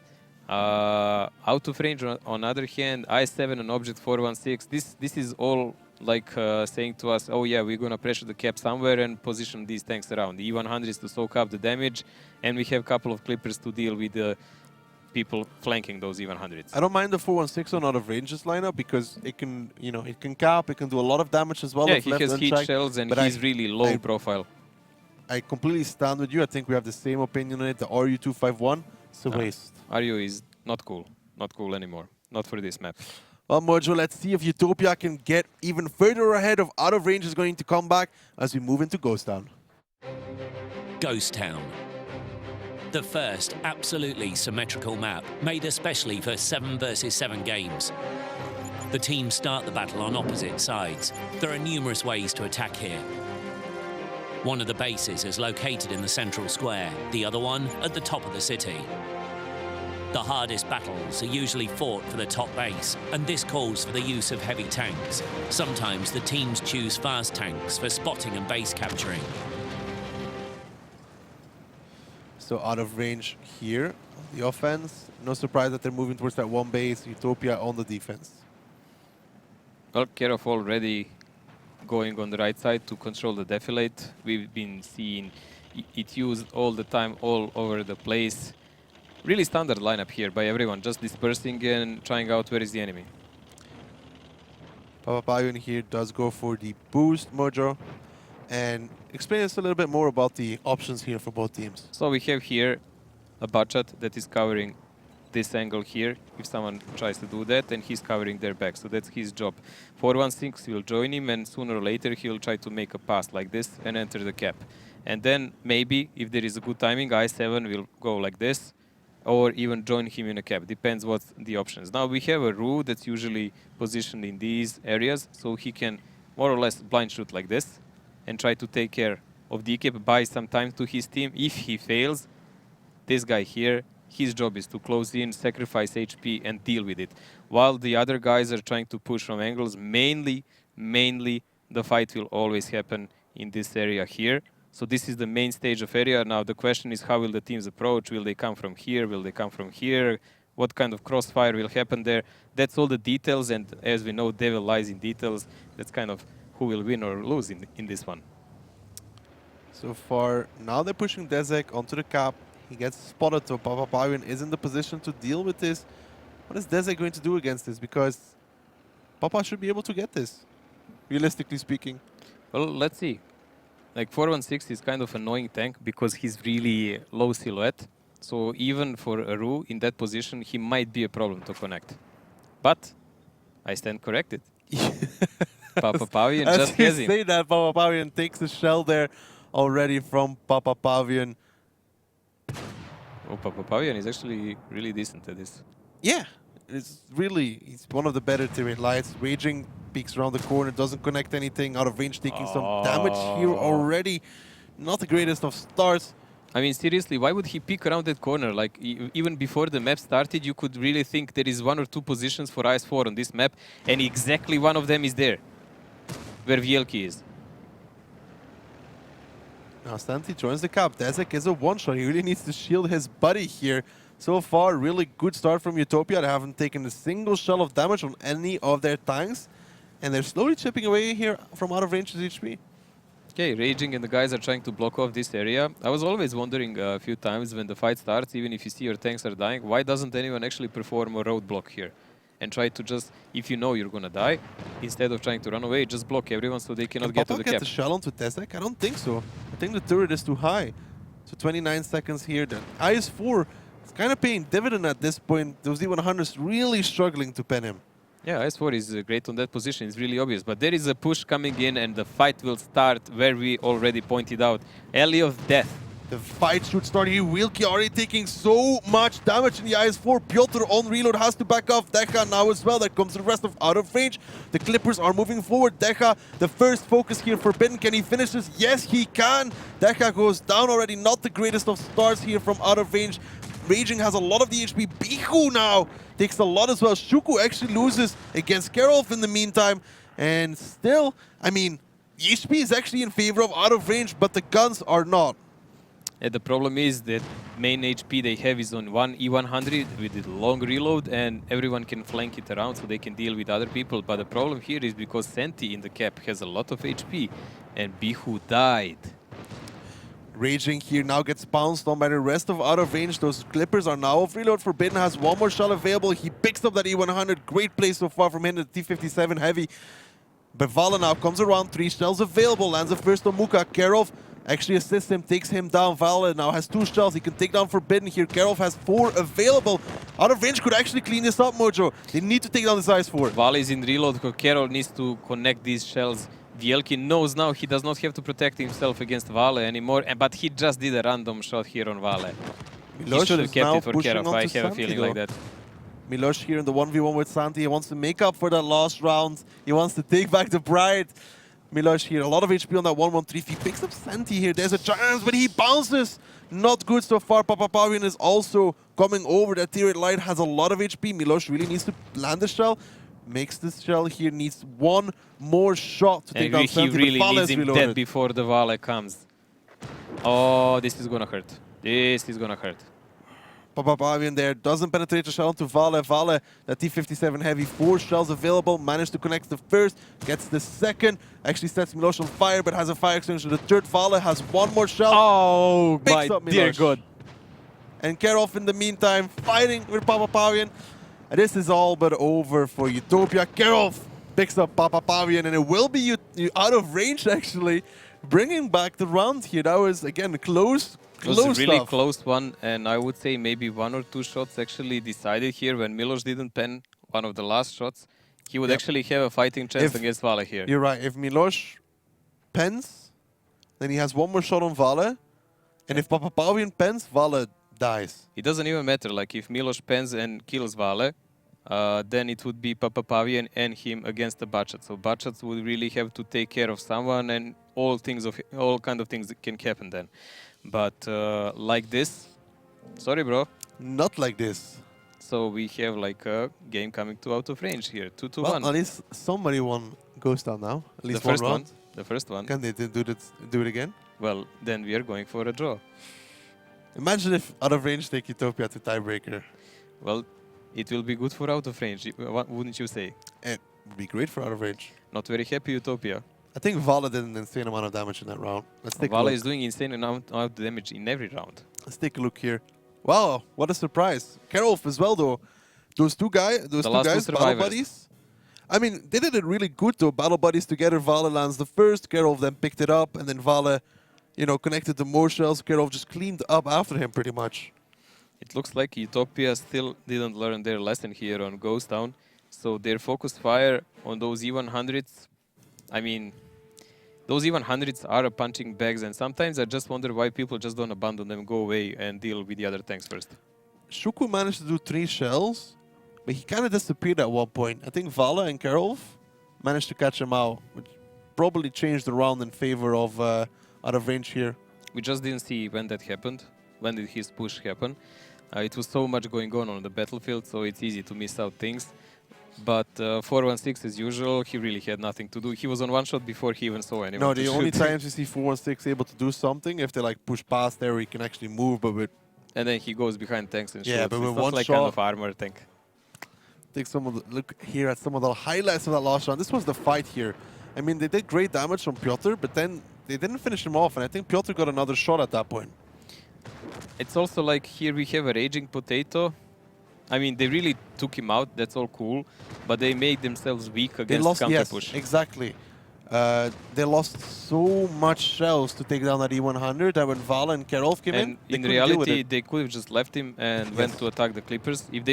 Out of range, on other hand, I7 and object 416. This is all like saying to us, oh yeah, we're gonna pressure the cap somewhere and position these tanks around. The E100s to soak up the damage, and we have a couple of clippers to deal with the people flanking those E100s. I don't mind the 416 on out of ranges lineup because it can, you know, it can cap, it can do a lot of damage as well. Yeah, he has heat shells and he's really low profile. I completely stand with you. I think we have the same opinion on it. The RU251, it's a waste. RU is not cool. Not cool anymore. Not for this map. Well, Mojo, let's see if Utopia can get even further ahead of out of range is going to come back as we move into Ghost Town. Ghost Town. The first absolutely symmetrical map made especially for 7 versus 7 games. The teams start the battle on opposite sides. There are numerous ways to attack here. One of the bases is located in the central square, the other one at the top of the city. The hardest battles are usually fought for the top base, and this calls for the use of heavy tanks. Sometimes the teams choose fast tanks for spotting and base capturing. So out of range here, the offense. No surprise that they're moving towards that one base, Utopia on the defense. Well, Kerov already going on the right side to control the defilate. We've been seeing it used all the time, all over the place. Really standard lineup here by everyone, just dispersing and trying out where is the enemy. Papapayan here does go for the boost, Mojo. And explain us a little bit more about the options here for both teams. So we have here a budget that is covering this angle here, if someone tries to do that, and he's covering their back, so that's his job. 416 will join him, and sooner or later he'll try to make a pass like this and enter the cap. And then maybe, if there is a good timing, I7 will go like this, or even join him in a cap. Depends what's the options. Now we have a Ru that's usually positioned in these areas, so he can more or less blind shoot like this and try to take care of the cap, buy some time to his team. If he fails, this guy here, his job is to close in, sacrifice HP, and deal with it. While the other guys are trying to push from angles, mainly the fight will always happen in this area here. So this is the main stage of area. Now the question is, how will the teams approach? Will they come from here? Will they come from here? What kind of crossfire will happen there? That's all the details, and as we know, devil lies in details. That's kind of who will win or lose in this one. So far, now they're pushing Dezek onto the cap. He gets spotted, so Papaparian is in the position to deal with this. What is Dezek going to do against this? Because Papa should be able to get this, realistically speaking. Well, let's see. Like 416 is kind of annoying tank because he's really low silhouette. So even for a Ru in that position, he might be a problem to connect. But I stand corrected. Papaparian just has him. As you say that, Papaparian takes a shell there already from Papaparian. Oh, Papaparian is actually really decent at this. Yeah, he's one of the better tier lights. Raging peeks around the corner, doesn't connect anything, out of range, taking some damage here already. Not the greatest of starts. I mean, seriously, why would he peek around that corner? Like, even before the map started, you could really think there is 1 or 2 positions for IS-4 on this map, and exactly one of them is there, where VLK is. Now Stanty joins the cap. Dezek is a one-shot. He really needs to shield his buddy here. So far, really good start from Utopia. They haven't taken a single shell of damage on any of their tanks. And they're slowly chipping away here from out of range HP. Okay, Raging and the guys are trying to block off this area. I was always wondering a few times when the fight starts, even if you see your tanks are dying, why doesn't anyone actually perform a roadblock here? And try to just, if you know you're gonna die, instead of trying to run away, just block everyone so they cannot get to the cap. Get the shell onto Dezek? I don't think so. I think the turret is too high. So 29 seconds here. The IS-4 is kind of paying dividend at this point. Those D100s really struggling to pen him. Yeah, IS-4 is great on that position. It's really obvious. But there is a push coming in, and the fight will start where we already pointed out. Alley of Death. The fight should start here. Wilkie already taking so much damage in the IS-4. Piotr on reload has to back off. Decha now as well. There comes the rest of out of range. The Clippers are moving forward. Decha, the first focus here. Forbidden, can he finish this? Yes, he can. Decha goes down already. Not the greatest of starts here from out of range. Raging has a lot of the HP. Bihu now takes a lot as well. Shuku actually loses against Karolf in the meantime. And still, I mean, the HP is actually in favor of out of range, but the guns are not. And the problem is that main HP they have is on one E100 with the long reload, and everyone can flank it around so they can deal with other people. But the problem here is because Senti in the cap has a lot of HP, and Bihu died. Raging here now gets bounced on by the rest of out of range. Those Clippers are now off reload. Forbidden has one more shell available. He picks up that E100. Great play so far from him, the T57 heavy. But Vala now comes around. 3 shells available. Lands the first on Muka. Karolf actually assists him, takes him down. Vala now has 2 shells. He can take down Forbidden here. Karolf has 4 available. Out of range could actually clean this up, Mojo. They need to take down this IS-4. Vala is in reload because Karol needs to connect these shells. Vielki knows now he does not have to protect himself against Vale anymore, but he just did a random shot here on Vale. He should have kept it for Karol. I have a feeling like that. Milosh here in the 1v1 with Santi. He wants to make up for that last round. He wants to take back the Bride. Milosh here, a lot of HP on that 1-1-3. He picks up Santi here. There's a chance, but he bounces. Not good so far. Papaparian is also coming over. That tier 8 light has a lot of HP. Milosh really needs to land the shell. Makes this shell here, needs one more shot to take down Santi. He really needs him dead before the Vale comes. Oh, this is gonna hurt. This is gonna hurt. Papaparian there doesn't penetrate the shell into Vale. Vale, that T57 heavy, 4 shells available. Managed to connect the first, gets the second. Actually sets Milosh on fire, but has a fire extinguisher. The third Vale has one more shell. Oh, my dear God. And Karolf in the meantime fighting with Papaparian. And this is all but over for Utopia. Karolf picks up Papaparian, and it will be out of range actually. bringing back the round here. That was, again, close. It was a really stuff. close one, and I would say maybe 1 or 2 shots actually decided here when Milos didn't pen one of the last shots. He would actually have a fighting chance against Vale here. You're right. If Milos pens, then he has one more shot on Vale. And if Papapavian pens, Vale dies. It doesn't even matter. Like if Milos pens and kills Vale, then it would be Papapavian and him against the Bachat. So Bachats would really have to take care of someone, and all kind of things that can happen then. But like this, sorry, bro. Not like this. So we have like a game coming to out of range here, 2-1. Well, at least somebody won Ghost Town now. At least The first one round. one. The first one. Can they do it again? Well, then we are going for a draw. Imagine if out of range take Utopia to tiebreaker. Well, it will be good for out of range, wouldn't you say? It would be great for out of range. Not very happy Utopia. I think Vale did an insane amount of damage in that round. Let's take a Vale look. is doing insane amount of damage in every round. Let's take a look here. Wow, what a surprise. Karolf as well, though. Those two guys, battle survivors. buddies. I mean, they did it really good, though. Battle buddies together. Vale lands the first. Karolf then picked it up, and then Vale, you know, connected to more shells. Karolf just cleaned up after him, pretty much. It looks like Utopia still didn't learn their lesson here on Ghost Town. So their focused fire on those E100s, I mean, those E100s are a punching bags, and sometimes I just wonder why people just don't abandon them, go away, and deal with the other tanks first. Shuku managed to do 3 shells, but he kind of disappeared at one point. I think Vale and Karolf managed to catch him out, which probably changed the round in favor of out of range here. We just didn't see when that happened. When did his push happen? It was so much going on the battlefield, so it's easy to miss out things. But 416, as usual, he really had nothing to do. He was on one shot before he even saw anyone. No, to the only shoot. times you see 416 able to do something, if they like push past there, he can actually move, but with And then he goes behind tanks and shoots. Yeah, but it's with not one like shot- kind of armor tank. take some of the look here at some of the highlights of that last round. This was the fight here. I mean, they did great damage from Piotr, but then they didn't finish him off, and I think Piotr got another shot at that point. It's also like here we have a raging potato. I mean, they really took him out. That's all cool, but they made themselves weak They against lost, counter yes, push. exactly. They lost so much shells to take down that E100 that when Vale and Karolf came And in in couldn't deal with reality, it. they could have just left him and went to attack the Clippers. If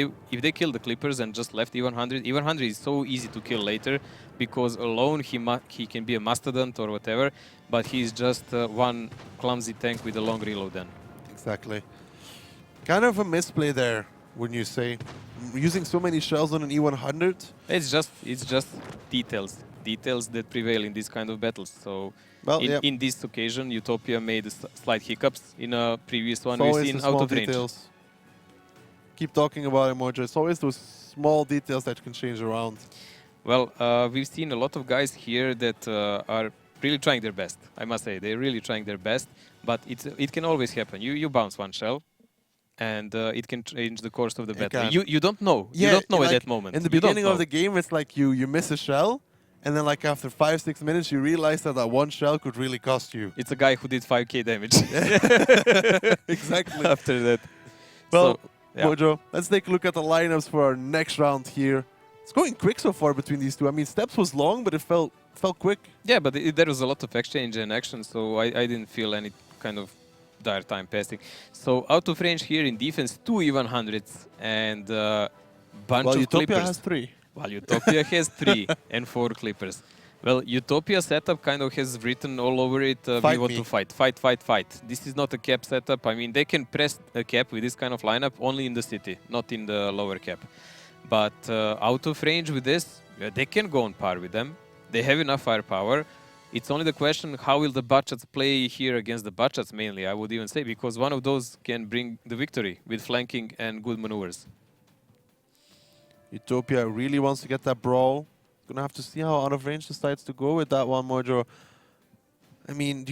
they killed the Clippers and just left E100, E100 is so easy to kill later because alone he can be a mastodon or whatever, but he's just one clumsy tank with a long reload then. Exactly. Kind of a misplay there, wouldn't you say? Using so many shells on an E100. It's just details that prevail in these kind of battles. So Well, in this occasion, Utopia made slight hiccups. In a previous one, It's we've always seen the out small of range. details. Keep talking about it, Mojo. It's always those small details that can change the round. Well, we've seen a lot of guys here that are really trying their best. I must say, they're really trying their best. But it can always happen. You bounce one shell, and it can change the course of the battle. can. You don't know. Yeah, you don't know like, at that moment. In the You don't beginning of know. the game, it's like you miss a shell, and then like after 5-6 minutes, you realize that that one shell could really cost you. It's a guy who did 5k damage. Exactly. After that. Well, So, yeah. Mojo, let's take a look at the lineups for our next round here. It's going quick so far between these two. I mean, Steps was long, but it felt quick. Yeah, but there was a lot of exchange and action, so I didn't feel any kind of dire time passing. So out of range here in defense, 2 E100s and bunch Well, of Utopia Clippers. has 3. While Utopia has 3 and 4 Clippers. Well, Utopia setup kind of has written all over it, we Fight want me. to fight, fight, fight, fight. This is not a cap setup. I mean, they can press a cap with this kind of lineup only in the city, not in the lower cap. But out of range with this, they can go on par with them. They have enough firepower. It's only the question, how will the Bachats play here against the Bachats mainly, I would even say, because one of those can bring the victory with flanking and good maneuvers. Utopia really wants to get that brawl. Gonna have to see how out of range decides to go with that one, Mojo. I mean,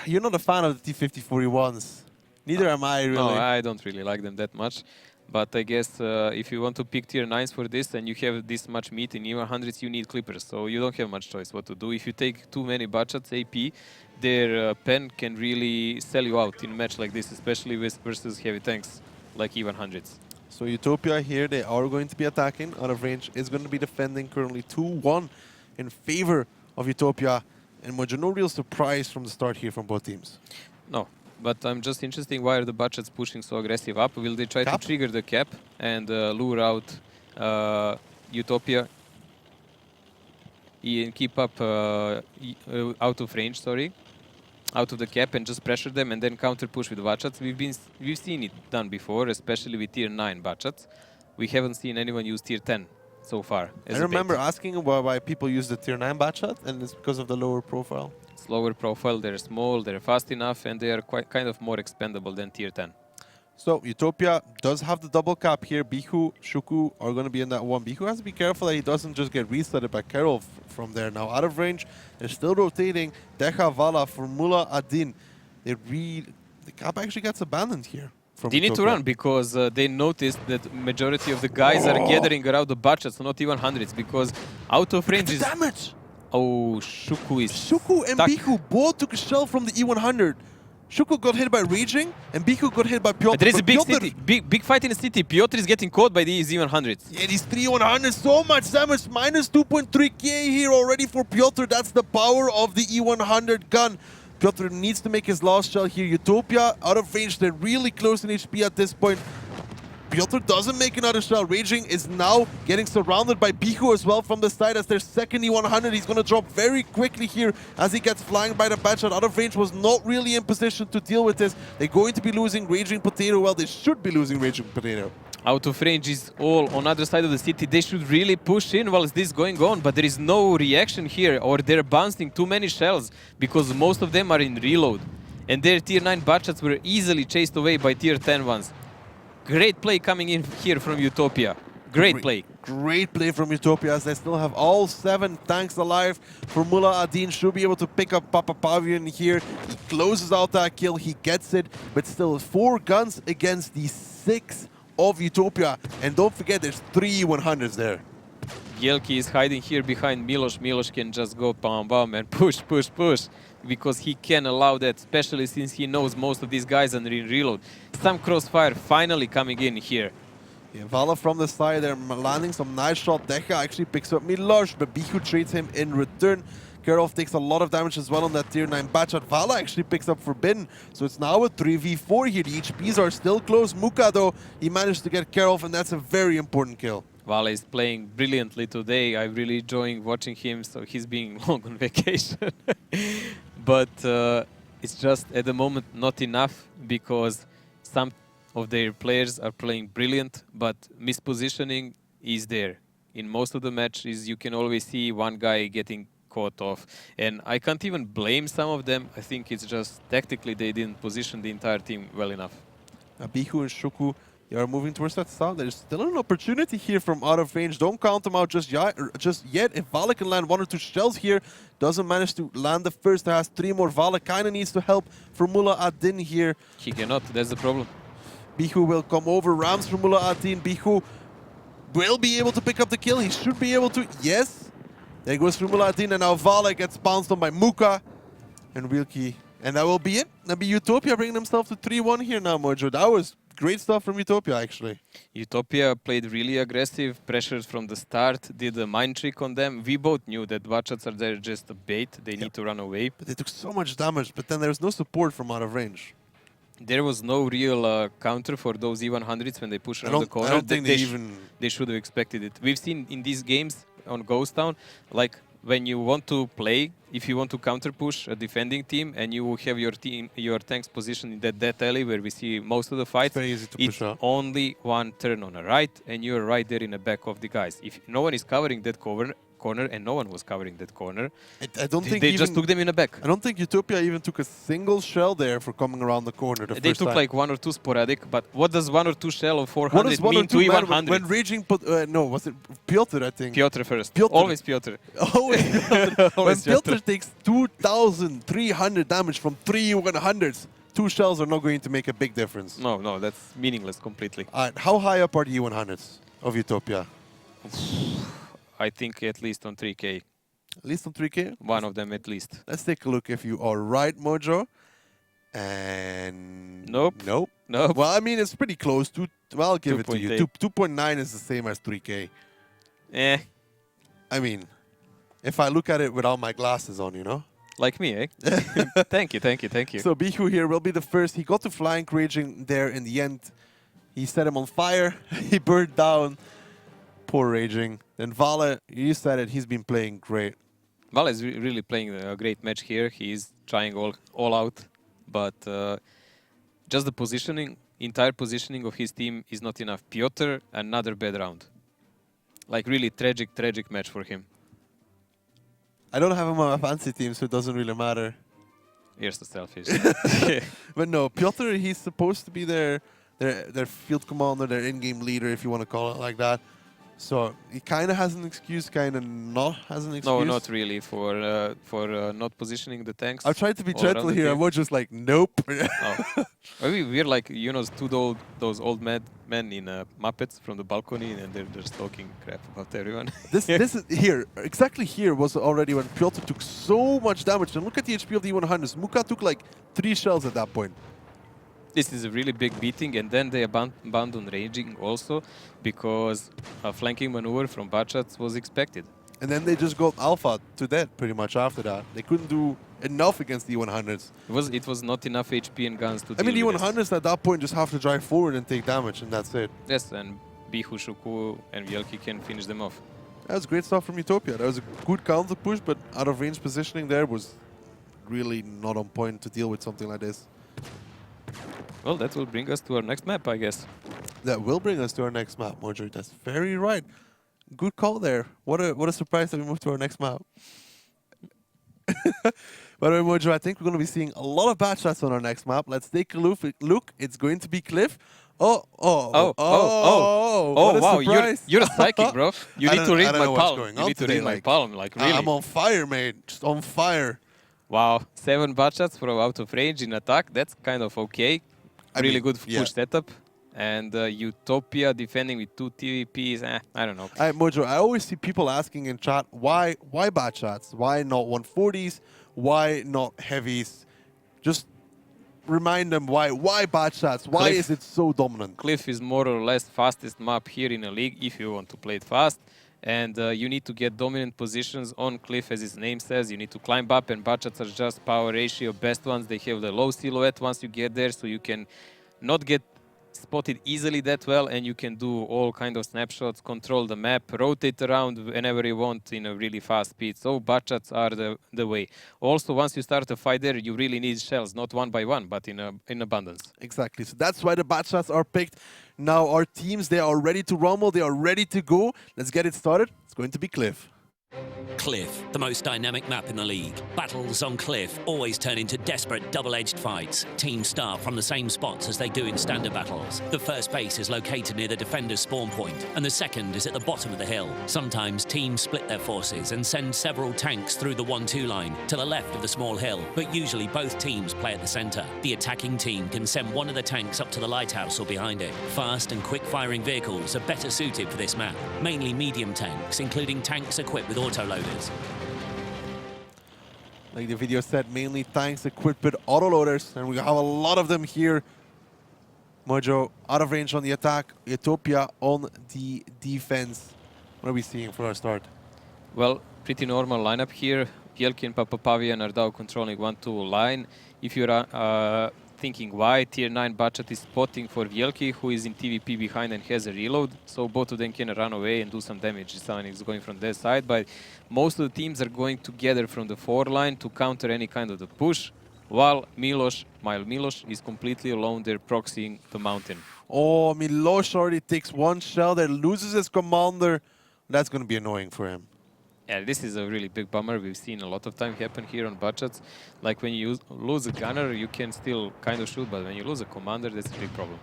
you're not a fan of the T5041s. Neither am I, really. No, I don't really like them that much. But I guess if you want to pick tier 9s for this and you have this much meat in E100s, you need Clippers. So you don't have much choice what to do. If you take too many Bachats AP, their pen can really sell you out in a match like this, especially versus heavy tanks like E100s. So Utopia here, they are going to be attacking. Out of range is going to be defending, currently 2-1 in favor of Utopia. And Mojo, no real surprise from the start here from both teams. No, but I'm just interested why are the budgets pushing so aggressive up? Will they try Cap? to trigger the cap and lure out Utopia and keep up out of range, out of the cap and just pressure them and then counter push with Bachats? We've seen it done before, especially with tier 9 Bachats. We haven't seen anyone use tier 10 so far. I remember asking why people use the tier 9 Bachat, and it's because of the lower profile. It's lower profile, they're small, they're fast enough, and they are quite kind of more expendable than tier 10. So Utopia does have the double cap here. Bihu, Shuku are going to be in that one. Bihu has to be careful that he doesn't just get resetted by Carol from there. Now out of range, they're still rotating. Deja, Vala, Formula, Adin. The cap actually gets abandoned here. They need to run because they noticed that majority of the guys are gathering around the Bachats, not even hundreds, because out of range is... damage! Oh, Shuku is Shuku and stuck. Bihu both took a shell from the E100. Shuku got hit by Raging, and Bihu got hit by Piotr. There is a big fight in the city. Piotr is getting caught by these E100s. Yeah, these 3-100s, so much damage. Minus 2.3k here already for Piotr. That's the power of the E100 gun. Piotr needs to make his last shell here. Utopia out of range. They're really close in HP at this point. Piotr doesn't make another shell. Raging is now getting surrounded by Bihu as well from the side as their second E100. He's going to drop very quickly here as he gets flying by the Bachat. Out of range was not really in position to deal with this. They're going to be losing Raging Potato. Well, they should be losing Raging Potato. Out of range is all on other side of the city. They should really push in while this is going on, but there is no reaction here, or they're bouncing too many shells because most of them are in reload. And their tier 9 Bachats were easily chased away by tier 10 ones. Great play coming in here from Utopia. Great play. Great play from Utopia as they still have all 7 tanks alive. Formula Adin should be able to pick up Papa Pavian here. He closes out that kill, he gets it, but still 4 guns against the 6 of Utopia. And don't forget, there's 3 100s there. Yelki is hiding here behind Milos. Milos can just go bam bam and push because he can allow that, especially since he knows most of these guys are in reload. Some crossfire finally coming in here. Yeah, Vala from the side, they're landing some nice shot. Deja actually picks up Milos, but Bihu trades him in return. Karov takes a lot of damage as well on that tier 9 Bachat. Vala actually picks up Forbidden. So it's now a 3v4 here. The HPs are still close. Muka though, he managed to get Karov, and that's a very important kill. Vala is playing brilliantly today. I'm really enjoying watching him, so he's being long on vacation. But it's just at the moment not enough because some of their players are playing brilliant, but mispositioning is there. In most of the matches, you can always see one guy getting caught off. And I can't even blame some of them. I think it's just tactically they didn't position the entire team well enough. Bihu and Shuku, they are moving towards that south. There's still an opportunity here from out of range. Don't count them out just yet. If Vala can land 1 or 2 shells here, doesn't manage to land the first, has 3 more. Vala kind of needs to help Formula Adin here. He cannot, that's the problem. Bihu will come over, rams Formula Adin. Bihu will be able to pick up the kill. He should be able to, yes. There goes Formula Adin, and now Vala gets bounced on by Muka and Wilkie. And that will be it. That'll be Utopia bringing themselves to 3-1 here now, Mojo. That was great stuff from Utopia, actually. Utopia played really aggressive, pressured from the start, did a mind trick on them. We both knew that Bachats are there just a bait. They need to run away. But they took so much damage, but then there's no support from out of range. There was no real counter for those E100s when they push around the corner. I don't think they should have expected it. We've seen in these games on Ghost Town, like when you want to play, if you want to counter push a defending team and you have your tanks positioned in that alley where we see most of the fights, very easy to push out. Only one turn on the right and you're right there in the back of the guys. If no one is covering that corner and no one was covering that corner, I don't think they just took them in the back. I don't think Utopia even took a single shell there for coming around the corner the They first took time. like 1 or 2 sporadic, but what does 1 or 2 shell of 400 mean to E100? When Raging put, no, was it Piotr, I think? Piotr first. Piotr. Always Piotr. Always Piotr. When Always Piotr takes 2,300 damage from 3 100s, 2 shells are not going to make a big difference. No, that's meaningless completely. How high up are the E100s of Utopia? I think at least on 3K. At least on 3K? One of them at least. Let's take a look if you are right, Mojo. And... Nope. Nope. Nope. Well, I mean, it's pretty close. Well, I'll give it to you. 2.8. 2.9 is the same as 3K. Eh. I mean, if I look at it without my glasses on, you know? Like me, eh? Thank you, thank you, thank you. So Bihu here will be the first. He got to flank Raging there in the end. He set him on fire. He burned down. Poor Raging. Then Vale, you said it, he's been playing great. Vale is really playing a great match here. He's trying all out, but just the positioning, entire positioning of his team is not enough. Piotr, another bad round. Like really tragic match for him. I don't have him on my fancy team, so it doesn't really matter. Here's the selfish. But no, Piotr, he's supposed to be their field commander, their in-game leader, if you want to call it like that. So he kind of has an excuse, kind of not has an excuse. No, not really for not positioning the tanks. I've tried to be all around gentle the here. team. I was just like, nope. Oh. We're like, you know, those old men in Muppets from the balcony, and they're just talking crap about everyone. This is here, exactly here was already when Piotr took so much damage. And look at the HP of the E100s. Muka took like 3 shells at that point. This is a really big beating, and then they abandoned Raging also because a flanking maneuver from Bachats was expected. And then they just got alpha to death pretty much after that. They couldn't do enough against the E100s. It was not enough HP and guns to I mean, the deal with this. E100s at that point just have to drive forward and take damage, and that's it. Yes, and Bihu, Shuku, and Vielki can finish them off. That was great stuff from Utopia. That was a good counter push, but out of range positioning there was really not on point to deal with something like this. Well, that will bring us to our next map, I guess. That will bring us to our next map, Mojo. That's very right. Good call there. What a surprise that we moved to our next map. By the way, Mojo, I think we're going to be seeing a lot of bad shots on our next map. Let's take a look. It's going to be Cliff. Oh, wow, you're a psychic, bro. You need to read my palm. You need to read my palm, like really. I'm on fire, mate. Just on fire. Wow, 7 bad shots from out of range in attack. That's kind of okay. Really good push setup. And Utopia defending with 2 TVPs, I don't know. Mojo, I always see people asking in chat, why bad shots? Why not 140s? Why not heavies? Just remind them why bad shots? Why is it so dominant? Cliff is more or less fastest map here in the league if you want to play it fast. And you need to get dominant positions on Cliff, as his name says. You need to climb up, and Bachats are just power ratio best ones. They have the low silhouette once you get there, so you can not get spotted easily that well, and you can do all kind of snapshots, control the map, rotate around whenever you want in a really fast speed. So Bachats are the way. Also, once you start a fight there, you really need shells, not one by one, but in abundance. Exactly. So that's why the Bachats are picked. Now our teams, they are ready to rumble. They are ready to go. Let's get it started. It's going to be Cliff. Cliff, the most dynamic map in the league. Battles on Cliff always turn into desperate double-edged fights. Teams start from the same spots as they do in standard battles. The first base is located near the defender's spawn point, and the second is at the bottom of the hill. Sometimes teams split their forces and send several tanks through the 1-2 line to the left of the small hill, but usually both teams play at the center. The attacking team can send one of the tanks up to the lighthouse or behind it. Fast and quick-firing vehicles are better suited for this map, mainly medium tanks, including tanks equipped with autoloaders. Like the video said, mainly tanks equipped with autoloaders, and we have a lot of them here. Mojo out of range on the attack, Utopia on the defense. What are we seeing for our start? Well, pretty normal lineup here. Vielki and Papapavian are now controlling 1-2 line. If you're thinking why, Tier 9 Bachat is spotting for Vielki, who is in TVP behind and has a reload, so both of them can run away and do some damage. Someone is going from their side, but most of the teams are going together from the 4 line to counter any kind of the push, while Milos is completely alone there proxying the mountain. Oh, Milos already takes 1 shell there, loses his commander. That's going to be annoying for him. Yeah, this is a really big bummer. We've seen a lot of time happen here on Bachats. Like when you lose a gunner, you can still kind of shoot, but when you lose a commander, that's a big problem.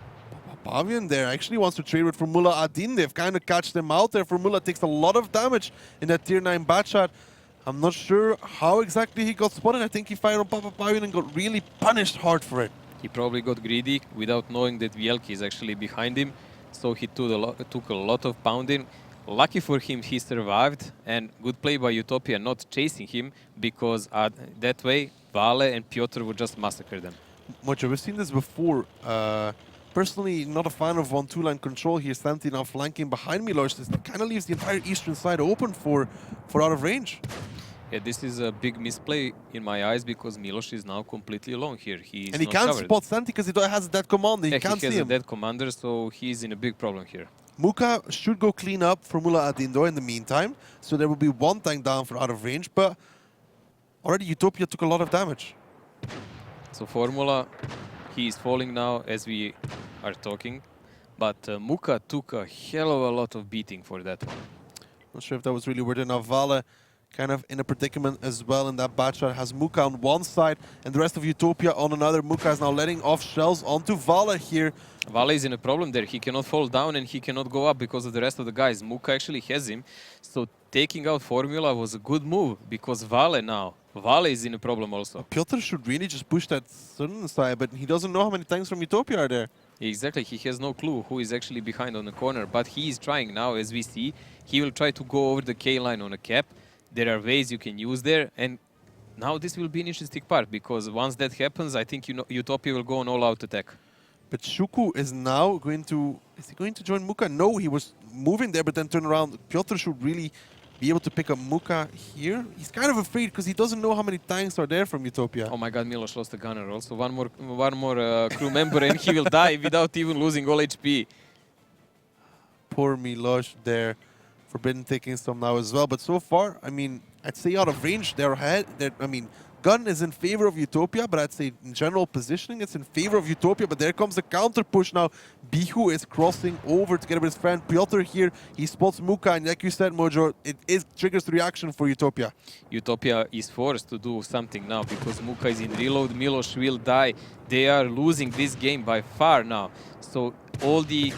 Pavian there actually wants to trade with Formula Adin. They've kind of catched them out there. Formula takes a lot of damage in that Tier 9 Bachat. I'm not sure how exactly he got spotted. I think he fired on Papapavian and got really punished hard for it. He probably got greedy without knowing that Vielki is actually behind him, so he took a lot of pounding. Lucky for him, he survived, and good play by Utopia not chasing him, because that way Vale and Piotr would just massacre them. Mojo, we've seen this before. Personally, not a fan of 1-2 line control here. Santi now flanking behind Milos. This kind of leaves the entire eastern side open for out of range. Yeah, this is a big misplay in my eyes because Milos is now completely alone here. He is And he not can't covered. spot Santi because he has that commander. He Yeah, can't he has see a him. dead commander, so he's in a big problem here. Muka should go clean up Formula at the indoor in the meantime. So there will be one tank down for out of range. But already Utopia took a lot of damage. So Formula, he is falling now as we are talking. But Muka took a hell of a lot of beating for that one. Not sure if that was really worth it. Now Vale kind of in a predicament as well in that batch shot. Has Muka on one side and the rest of Utopia on another. Muka is now letting off shells onto Vale here. Vale is in a problem there. He cannot fall down and he cannot go up because of the rest of the guys. Muka actually has him. So taking out Formula was a good move because Vale is in a problem also. Piotr should really just push that certain side, but he doesn't know how many tanks from Utopia are there. Exactly, he has no clue who is actually behind on the corner, but he is trying now, as we see. He will try to go over the K line on a cap. There are ways you can use there, and now this will be an interesting part, because once that happens, I think Utopia will go on all-out attack. But Shuku is now going to... Is he going to join Muka? No, he was moving there, but then turn around. Piotr should really be able to pick up Muka here. He's kind of afraid because he doesn't know how many tanks are there from Utopia. Oh my god, Milos lost a gunner also. One more crew member and he will die without even losing all HP. Poor Milos there. Forbidden taking some now as well. But so far, I mean, I'd say out of range, they're ahead. I mean, gun is in favor of Utopia, but I'd say in general positioning, it's in favor of Utopia. But there comes the counter push now. Bihu is crossing over together with his friend Piotr here. He spots Muka, and like you said, Mojo, it triggers the reaction for Utopia. Utopia is forced to do something now because Muka is in reload. Milos will die. They are losing this game by far now. So all the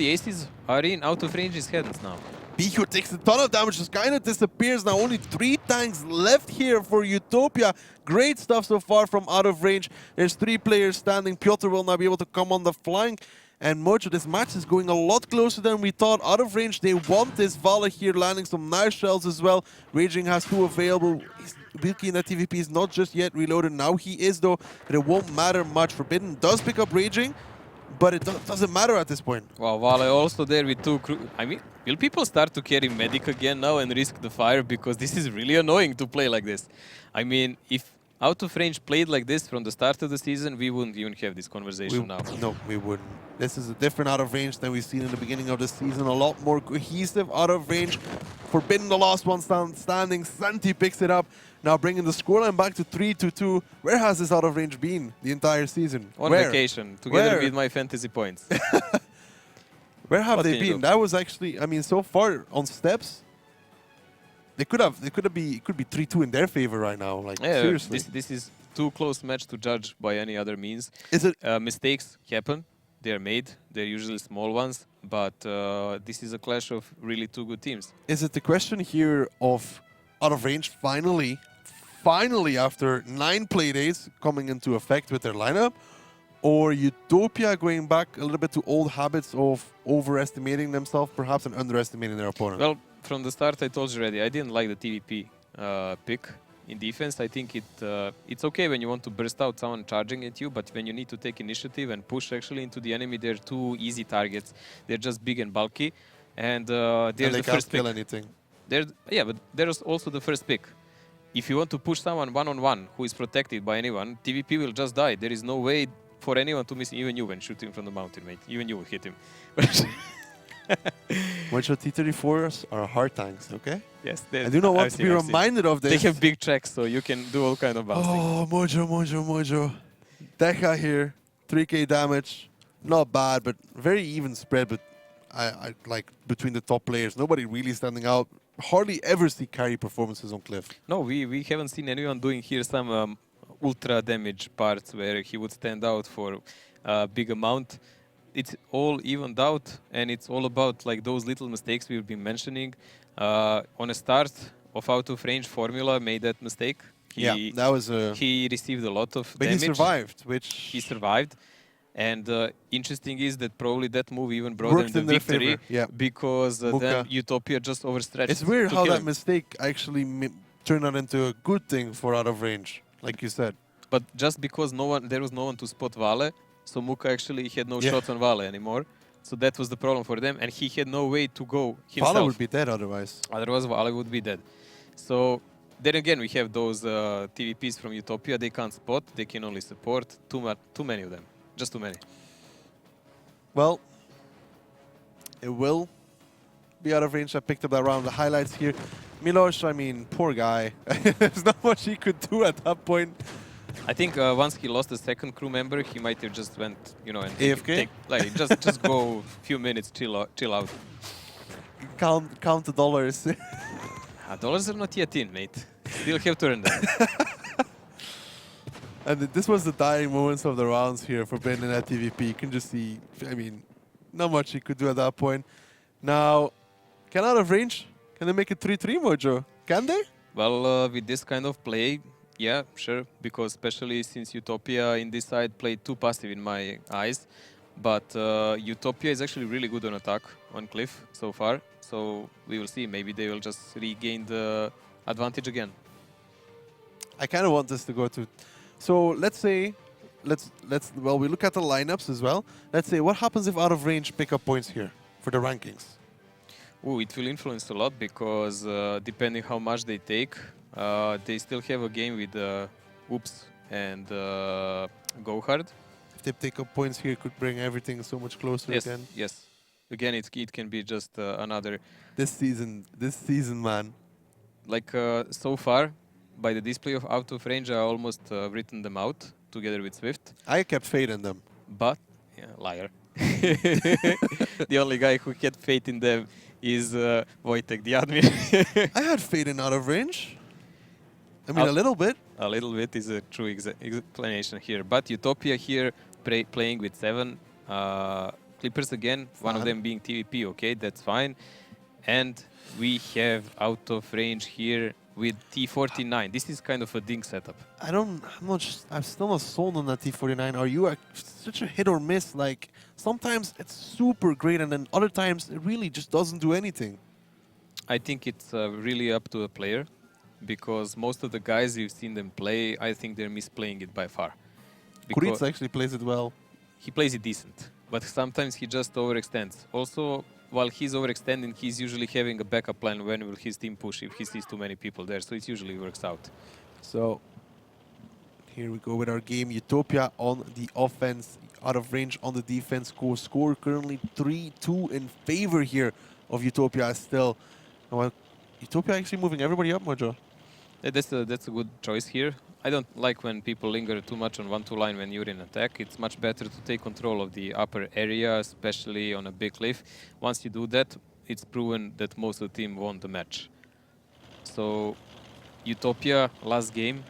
aces are in out of range's hands now. Bihu takes a ton of damage, just kind of disappears. Now only 3 tanks left here for Utopia. Great stuff so far from out of range. There's 3 players standing. Piotr will now be able to come on the flank. And Mojo, this match is going a lot closer than we thought. Out of range, they want this Vale here, landing some nice shells as well. Raging has 2 available. Wilkie in that TVP is not just yet reloaded. Now he is though, but it won't matter much. Forbidden does pick up Raging, but it doesn't matter at this point. Wow, Vale also there with 2 crew. I mean, will people start to carry medic again now and risk the fire? Because this is really annoying to play like this. I mean, if out of range played like this from the start of the season, we wouldn't even have this conversation now. No, we wouldn't. This is a different out of range than we've seen in the beginning of the season. A lot more cohesive out of range. Forbidden, the last one standing. Santi picks it up. Now bringing the scoreline back to 3-2. Where has this out of range been the entire season? On vacation, together with my fantasy points. Where have they been? That was actually, I mean, so far on steps, it could be 3-2 in their favor right now. Like, yeah, seriously. This is too close match to judge by any other means. Is it? Mistakes happen. They're made. They're usually small ones. But this is a clash of really 2 good teams. Is it the question here of out of range finally after 9 play days coming into effect with their lineup? Or Utopia going back a little bit to old habits of overestimating themselves, perhaps, and underestimating their opponent? Well, from the start, I told you already, I didn't like the TVP pick in defense. I think it's okay when you want to burst out someone charging at you, but when you need to take initiative and push actually into the enemy, they're 2 easy targets. They're just big and bulky, and they're they the can't first pick. kill anything. Yeah, but there's also the first pick. If you want to push someone one-on-one who is protected by anyone, TVP will just die. There is no way for anyone to miss even you when shooting from the mountain, mate. Even you will hit him. Mojo T-34s are hard tanks, okay? Yes. I do not want to be reminded of this. They have big tracks, so you can do all kind of bouncing. Oh, Mojo. Deca here, 3k damage. Not bad, but very even spread. But I like between the top players, nobody really standing out. Hardly ever see carry performances on Cliff. No, we haven't seen anyone doing here some ultra damage parts where he would stand out for a big amount. It's all evened out, and it's all about like those little mistakes we've been mentioning. On a start of out of range, Formula made that mistake. That was he received a lot of but damage. He survived, he survived. And interesting is that probably that move even brought them the victory because then Utopia just overstretched. It's weird how that mistake actually turned out into a good thing for out of range, like you said. But just because there was no one to spot Vale, so Muka actually had no shots on Vale anymore. So that was the problem for them, and he had no way to go himself. Vale would be dead otherwise. Otherwise, Vale would be dead. So Then again, we have those TVPs from Utopia. They can't spot. They can only support. Too many of them. Just too many. Well, it will be out of range. I picked up that round. The highlights here. Milos, I mean, poor guy. There's not much he could do at that point. I think once he lost the second crew member, he might have just went, you know, and AFK? like just go a few minutes, chill out. Count the dollars. Dollars are not yet in, mate. Still have to earn them. And this was the dying moments of the rounds here for Ben in that TVP. You can just see, I mean, not much he could do at that point. Now, can out of range? Can they make it 3-3, Mojo? Can they? Well, with this kind of play, yeah, sure. Because especially since Utopia in this side played too passive in my eyes. But Utopia is actually really good on attack on Cliff so far. So we will see. Maybe they will just regain the advantage again. I kind of want this to go to. So let's say, well, we look at the lineups as well. Let's say, what happens if out of range pick up points here for the rankings? Ooh, it will influence a lot because depending how much they take, they still have a game with Oops and Go Hard. If they take up points here, it could bring everything so much closer again. Yes. Again, it can be just another. This season, man. Like so far, by the display of out of range, I almost written them out together with Swift. I kept faith in them. But, yeah, liar. The only guy who had faith in them is Wojtek, the admin. I had faith in out of range. I mean, a little bit. A little bit is a true explanation here. But Utopia here playing with 7 Clippers again, one of them being TVP, okay, that's fine. And we have out of range here with T49. This is kind of a dink setup. I'm still not sold on that T49. Are you such a hit or miss? Like, sometimes it's super great and then other times it really just doesn't do anything. I think it's really up to the player because most of the guys you've seen them play, I think they're misplaying it by far. Kuric actually plays it well. He plays it decent, but sometimes he just overextends. Also, while he's overextending, he's usually having a backup plan when will his team push if he sees too many people there, so it usually works out. So, here we go with our game. Utopia on the offense, out of range on the defense. Score currently 3-2 in favor here of Utopia still. Well, Utopia actually moving everybody up, Mojo. Yeah, that's a good choice here. I don't like when people linger too much on 1-2 line when you're in attack. It's much better to take control of the upper area, especially on a big cliff. Once you do that, it's proven that most of the team won the match. So Utopia last game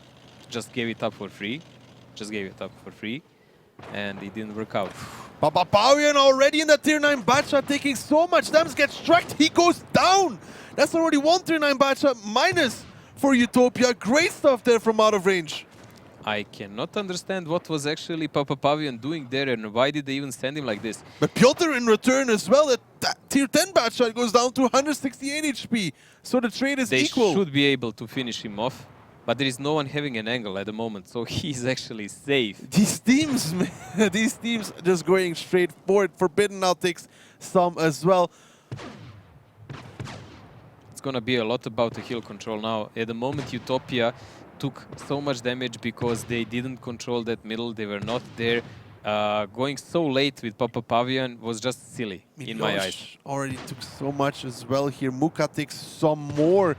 just gave it up for free. And it didn't work out. Papapawian already in the tier 9 Bacha taking so much damage, gets tracked, he goes down! That's already one tier 9 Bacha minus for Utopia. Great stuff there from out of range. I cannot understand what was actually Papapawian doing there and why did they even send him like this. But Piotr in return as well, that tier 10 Bacha goes down to 168 HP. So the trade is equal. They should be able to finish him off. But there is no one having an angle at the moment, so he's actually safe. These teams, man, these teams just going straight forward. Forbidden now takes some as well. It's gonna be a lot about the heal control now. At the moment, Utopia took so much damage because they didn't control that middle. They were not there. Going so late with Papapawian was just silly in my eyes. Already took so much as well here. Muka takes some more.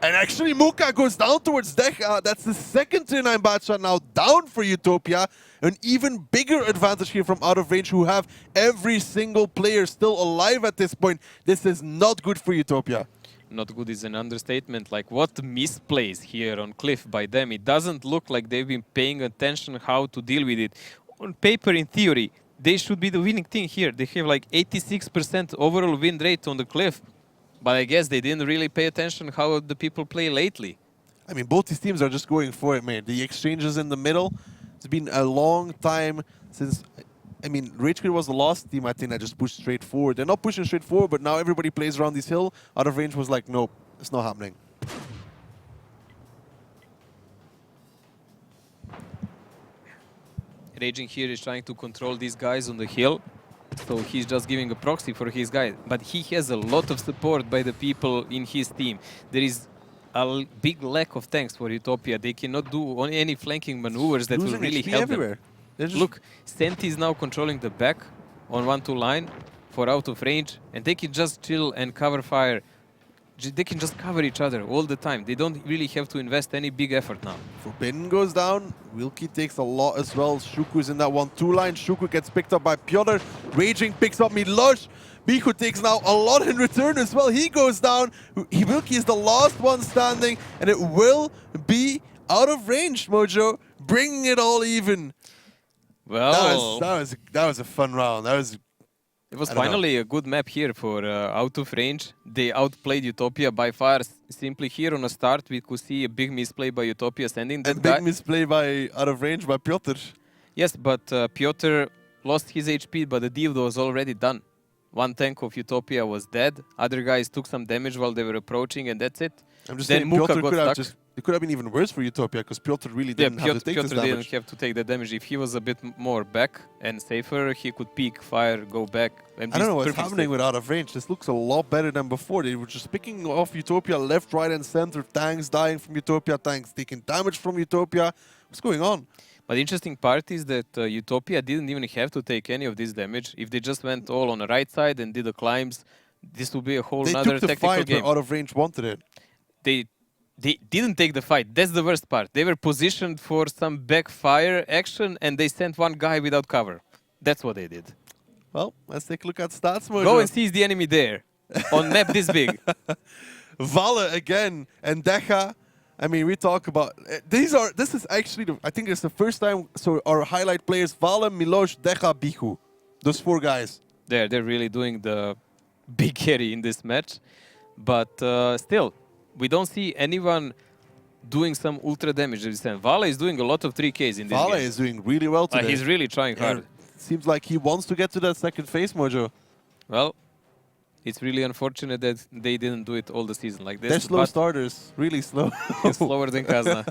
And actually, Muka goes down towards Decha. That's the second tier 9 Bacha now down for Utopia. An even bigger advantage here from out of range, who have every single player still alive at this point. This is not good for Utopia. Not good is an understatement. Like, what misplays here on Cliff by them. It doesn't look like they've been paying attention how to deal with it. On paper, in theory, they should be the winning team here. They have like 86% overall win rate on the Cliff. But I guess they didn't really pay attention how the people play lately. I mean, both these teams are just going for it, man. The exchanges in the middle, it's been a long time since... I mean, Rage Quit was the last team, I think, that just pushed straight forward. They're not pushing straight forward, but now everybody plays around this hill. Out of range was like, nope, it's not happening. Raging here is trying to control these guys on the hill. So he's just giving a proxy for his guy. But he has a lot of support by the people in his team. There is big lack of tanks for Utopia. They cannot do any flanking maneuvers that will Losing really HP help everywhere. them. They're just Look, Senti is now controlling the back on 1-2 line for out of range, and they can just chill and cover fire. They can just cover each other all the time. They don't really have to invest any big effort now. Forbidden goes down. Wilkie takes a lot as well. Shuku's in that 1-2 line. Shuku gets picked up by Piotr. Raging picks up Miloš. Michu takes now a lot in return as well. He goes down. Wilkie is the last one standing, and it will be out of range, Mojo, bringing it all even. Well, that was a fun round. It was finally a good map here for out of range. They outplayed Utopia by far. Simply here on a start, we could see a big misplay by Utopia sending that guy. Big misplay by out of range by Piotr. Yes, but Piotr lost his HP, but the deal was already done. One tank of Utopia was dead. Other guys took some damage while they were approaching, and that's it. I'm just then saying, Muka Piotr got stuck. it could have been even worse for Utopia because Piotr really didn't have to take Piotr this damage. didn't have to take the damage. If he was a bit more back and safer, he could peek, fire, go back. And I don't know what's happening with out of range. This looks a lot better than before. They were just picking off Utopia left, right, and center. Tanks dying from Utopia, tanks taking damage from Utopia. What's going on? But the interesting part is that Utopia didn't even have to take any of this damage. If they just went all on the right side and did the climbs, this would be a whole other They took the tactical fight game. where out of range wanted it. They didn't take the fight. That's the worst part. They were positioned for some backfire action, and they sent one guy without cover. That's what they did. Well, let's take a look at stats, Mojo. Go and seize the enemy there, on map this big. Vale again and Decha. I mean, we talk about this is actually I think it's the first time. So our highlight players: Vale, Miloš, Decha, Bichu. Those four guys. They're really doing the big carry in this match, but still, we don't see anyone doing some ultra damage. Vale is doing a lot of 3Ks in this Vale game. is doing really well today. He's really trying hard. Seems like he wants to get to that second phase, Mojo. Well, it's really unfortunate that they didn't do it all the season like this. They're slow starters, really slow. Slower than Kazna.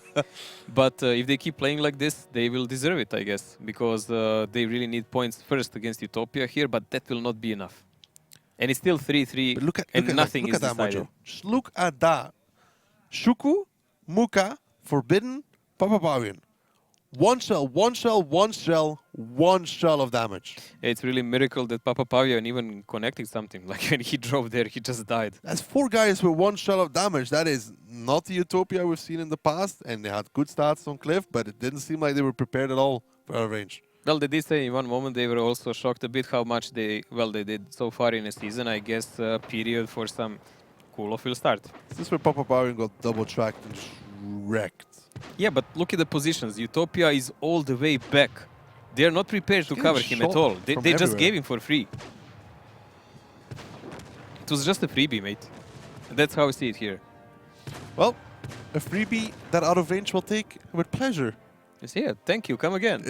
But if they keep playing like this, they will deserve it, I guess, because they really need points first against Utopia here, but that will not be enough. And it's still 3-3, and nothing is decided. Mojo. Just look at that. Shuku, Muka, Forbidden, Papaparian. One shell, one shell, one shell, one shell of damage. It's really a miracle that Papapavian even connected something. Like when he drove there, he just died. That's four guys with one shell of damage. That is not the Utopia we've seen in the past, and they had good stats on Cliff, but it didn't seem like they were prepared at all for our range. Well, they did say in one moment they were also shocked a bit how much they did so far in a season. I guess period for some cool-off will start. This is where Papaparian got double-tracked and just wrecked. Yeah, but look at the positions. Utopia is all the way back. They are not prepared to cover him at all. They just gave him for free. It was just a freebie, mate. That's how I see it here. Well, a freebie that out of range will take with pleasure. Yes, yeah, thank you. Come again.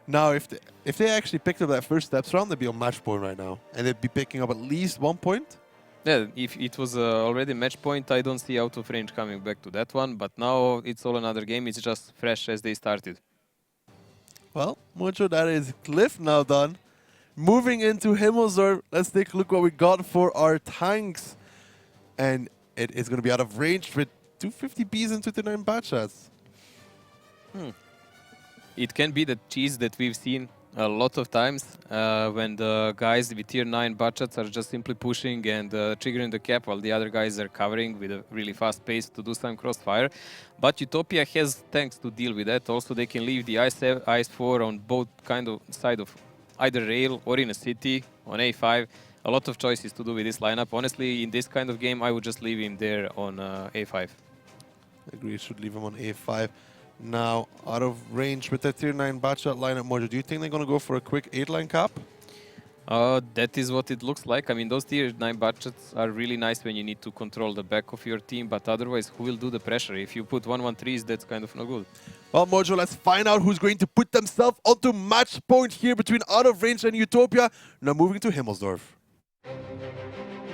Now, if they actually picked up that first steps round, they'd be on match point right now, and they'd be picking up at least 1 point. Yeah, if it was already match point, I don't see out of range coming back to that one. But now it's all another game. It's just fresh as they started. Well, Mojo, that is Cliff now done. Moving into Himmelsdorf, let's take a look what we got for our tanks. And it is going to be out of range with 250 Bs and 29 Batchats. It can be the cheese that we've seen a lot of times when the guys with tier 9 budgets are just simply pushing and triggering the cap while the other guys are covering with a really fast pace to do some crossfire. But Utopia has tanks to deal with that. Also, they can leave the IS-4 on both kind of side of either rail or in a city on A5. A lot of choices to do with this lineup. Honestly, in this kind of game, I would just leave him there on A5. I agree, should leave him on A5. Now, out of range with the tier 9 Batchat lineup, Mojo, do you think they're going to go for a quick 8-line cap? That is what it looks like. I mean, those tier 9 budgets are really nice when you need to control the back of your team, but otherwise, who will do the pressure? If you put 1-1-3s, that's kind of no good. Well, Mojo, let's find out who's going to put themselves onto match point here between out of range and Utopia. Now moving to Himmelsdorf.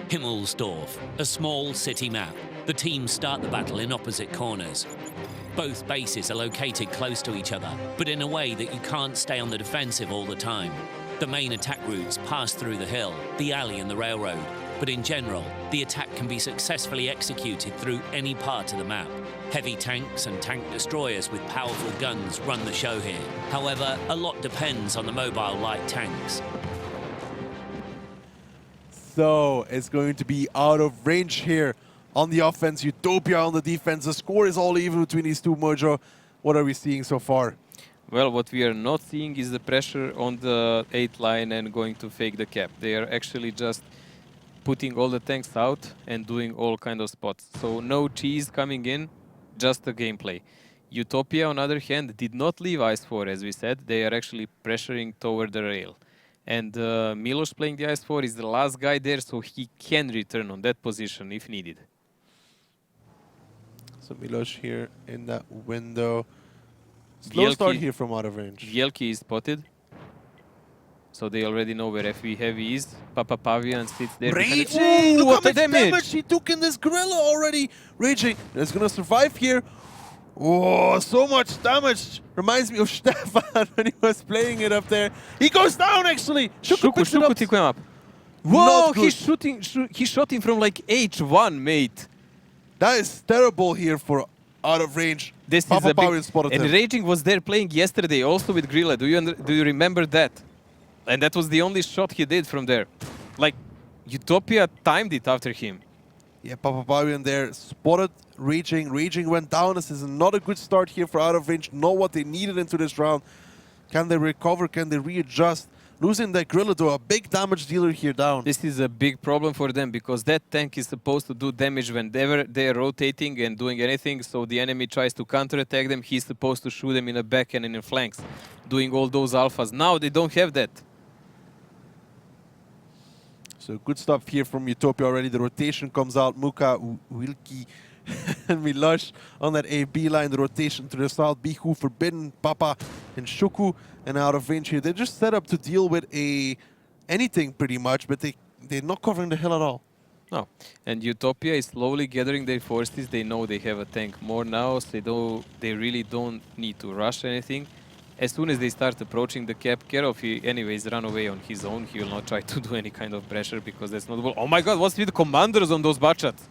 Himmelsdorf, a small city map. The teams start the battle in opposite corners. Both bases are located close to each other, but in a way that you can't stay on the defensive all the time. The main attack routes pass through the hill, the alley and the railroad. but in general, the attack can be successfully executed through any part of the map. Heavy tanks and tank destroyers with powerful guns run the show here. However, a lot depends on the mobile light tanks. So it's going to be out of range here on the offense. Utopia on the defense. The score is all even between these two, Mojo. What are we seeing so far? Well, what we are not seeing is the pressure on the 8th line and going to fake the cap. They are actually just putting all the tanks out and doing all kind of spots. So no cheese coming in, just the gameplay. Utopia, on the other hand, did not leave Ice 4, as we said. They are actually pressuring toward the rail. And Milos playing the Ice 4 is the last guy there, so he can return on that position if needed. So Milos here in that window. Slow start here from out of range. Vielki is spotted. So they already know where FV Heavy is. Papa Pavian sits there. Raging! Look What how a much damage he took in this gorilla already. Raging is going to survive here. Oh, so much damage. Reminds me of Stefan when he was playing it up there. He goes down actually. Shuku picks it up. Took him up. Whoa, he shot him from like H1, mate. That is terrible here for out of range. This Papa is a big, Pavian spotted and him. Raging was there playing yesterday also with Grilla. Do you remember that? And that was the only shot he did from there. Like, Utopia timed it after him. Yeah, Papa Pavian there spotted Raging. Raging went down. This is not a good start here for out of range. Know what they needed into this round. Can they recover? Can they readjust? Losing that Gorilla though, a big damage dealer here down. This is a big problem for them because that tank is supposed to do damage whenever they are rotating and doing anything. So the enemy tries to counterattack them. He's supposed to shoot them in the back and in the flanks, doing all those alphas. Now they don't have that. So good stuff here from Utopia already. The rotation comes out. Muka, Wilki, and Milosh on that A-B line. The rotation to the south. Bihu, Forbidden, Papa, and Shuku. And out of range here. They're just set up to deal with anything pretty much, but they're not covering the hill at all. No. And Utopia is slowly gathering their forces. They know they have a tank more now, so they really don't need to rush anything. As soon as they start approaching the cap, Kerov, he anyways run away on his own. He will not try to do any kind of pressure because that's not well. Oh my god, what's with the commanders on those Bachats?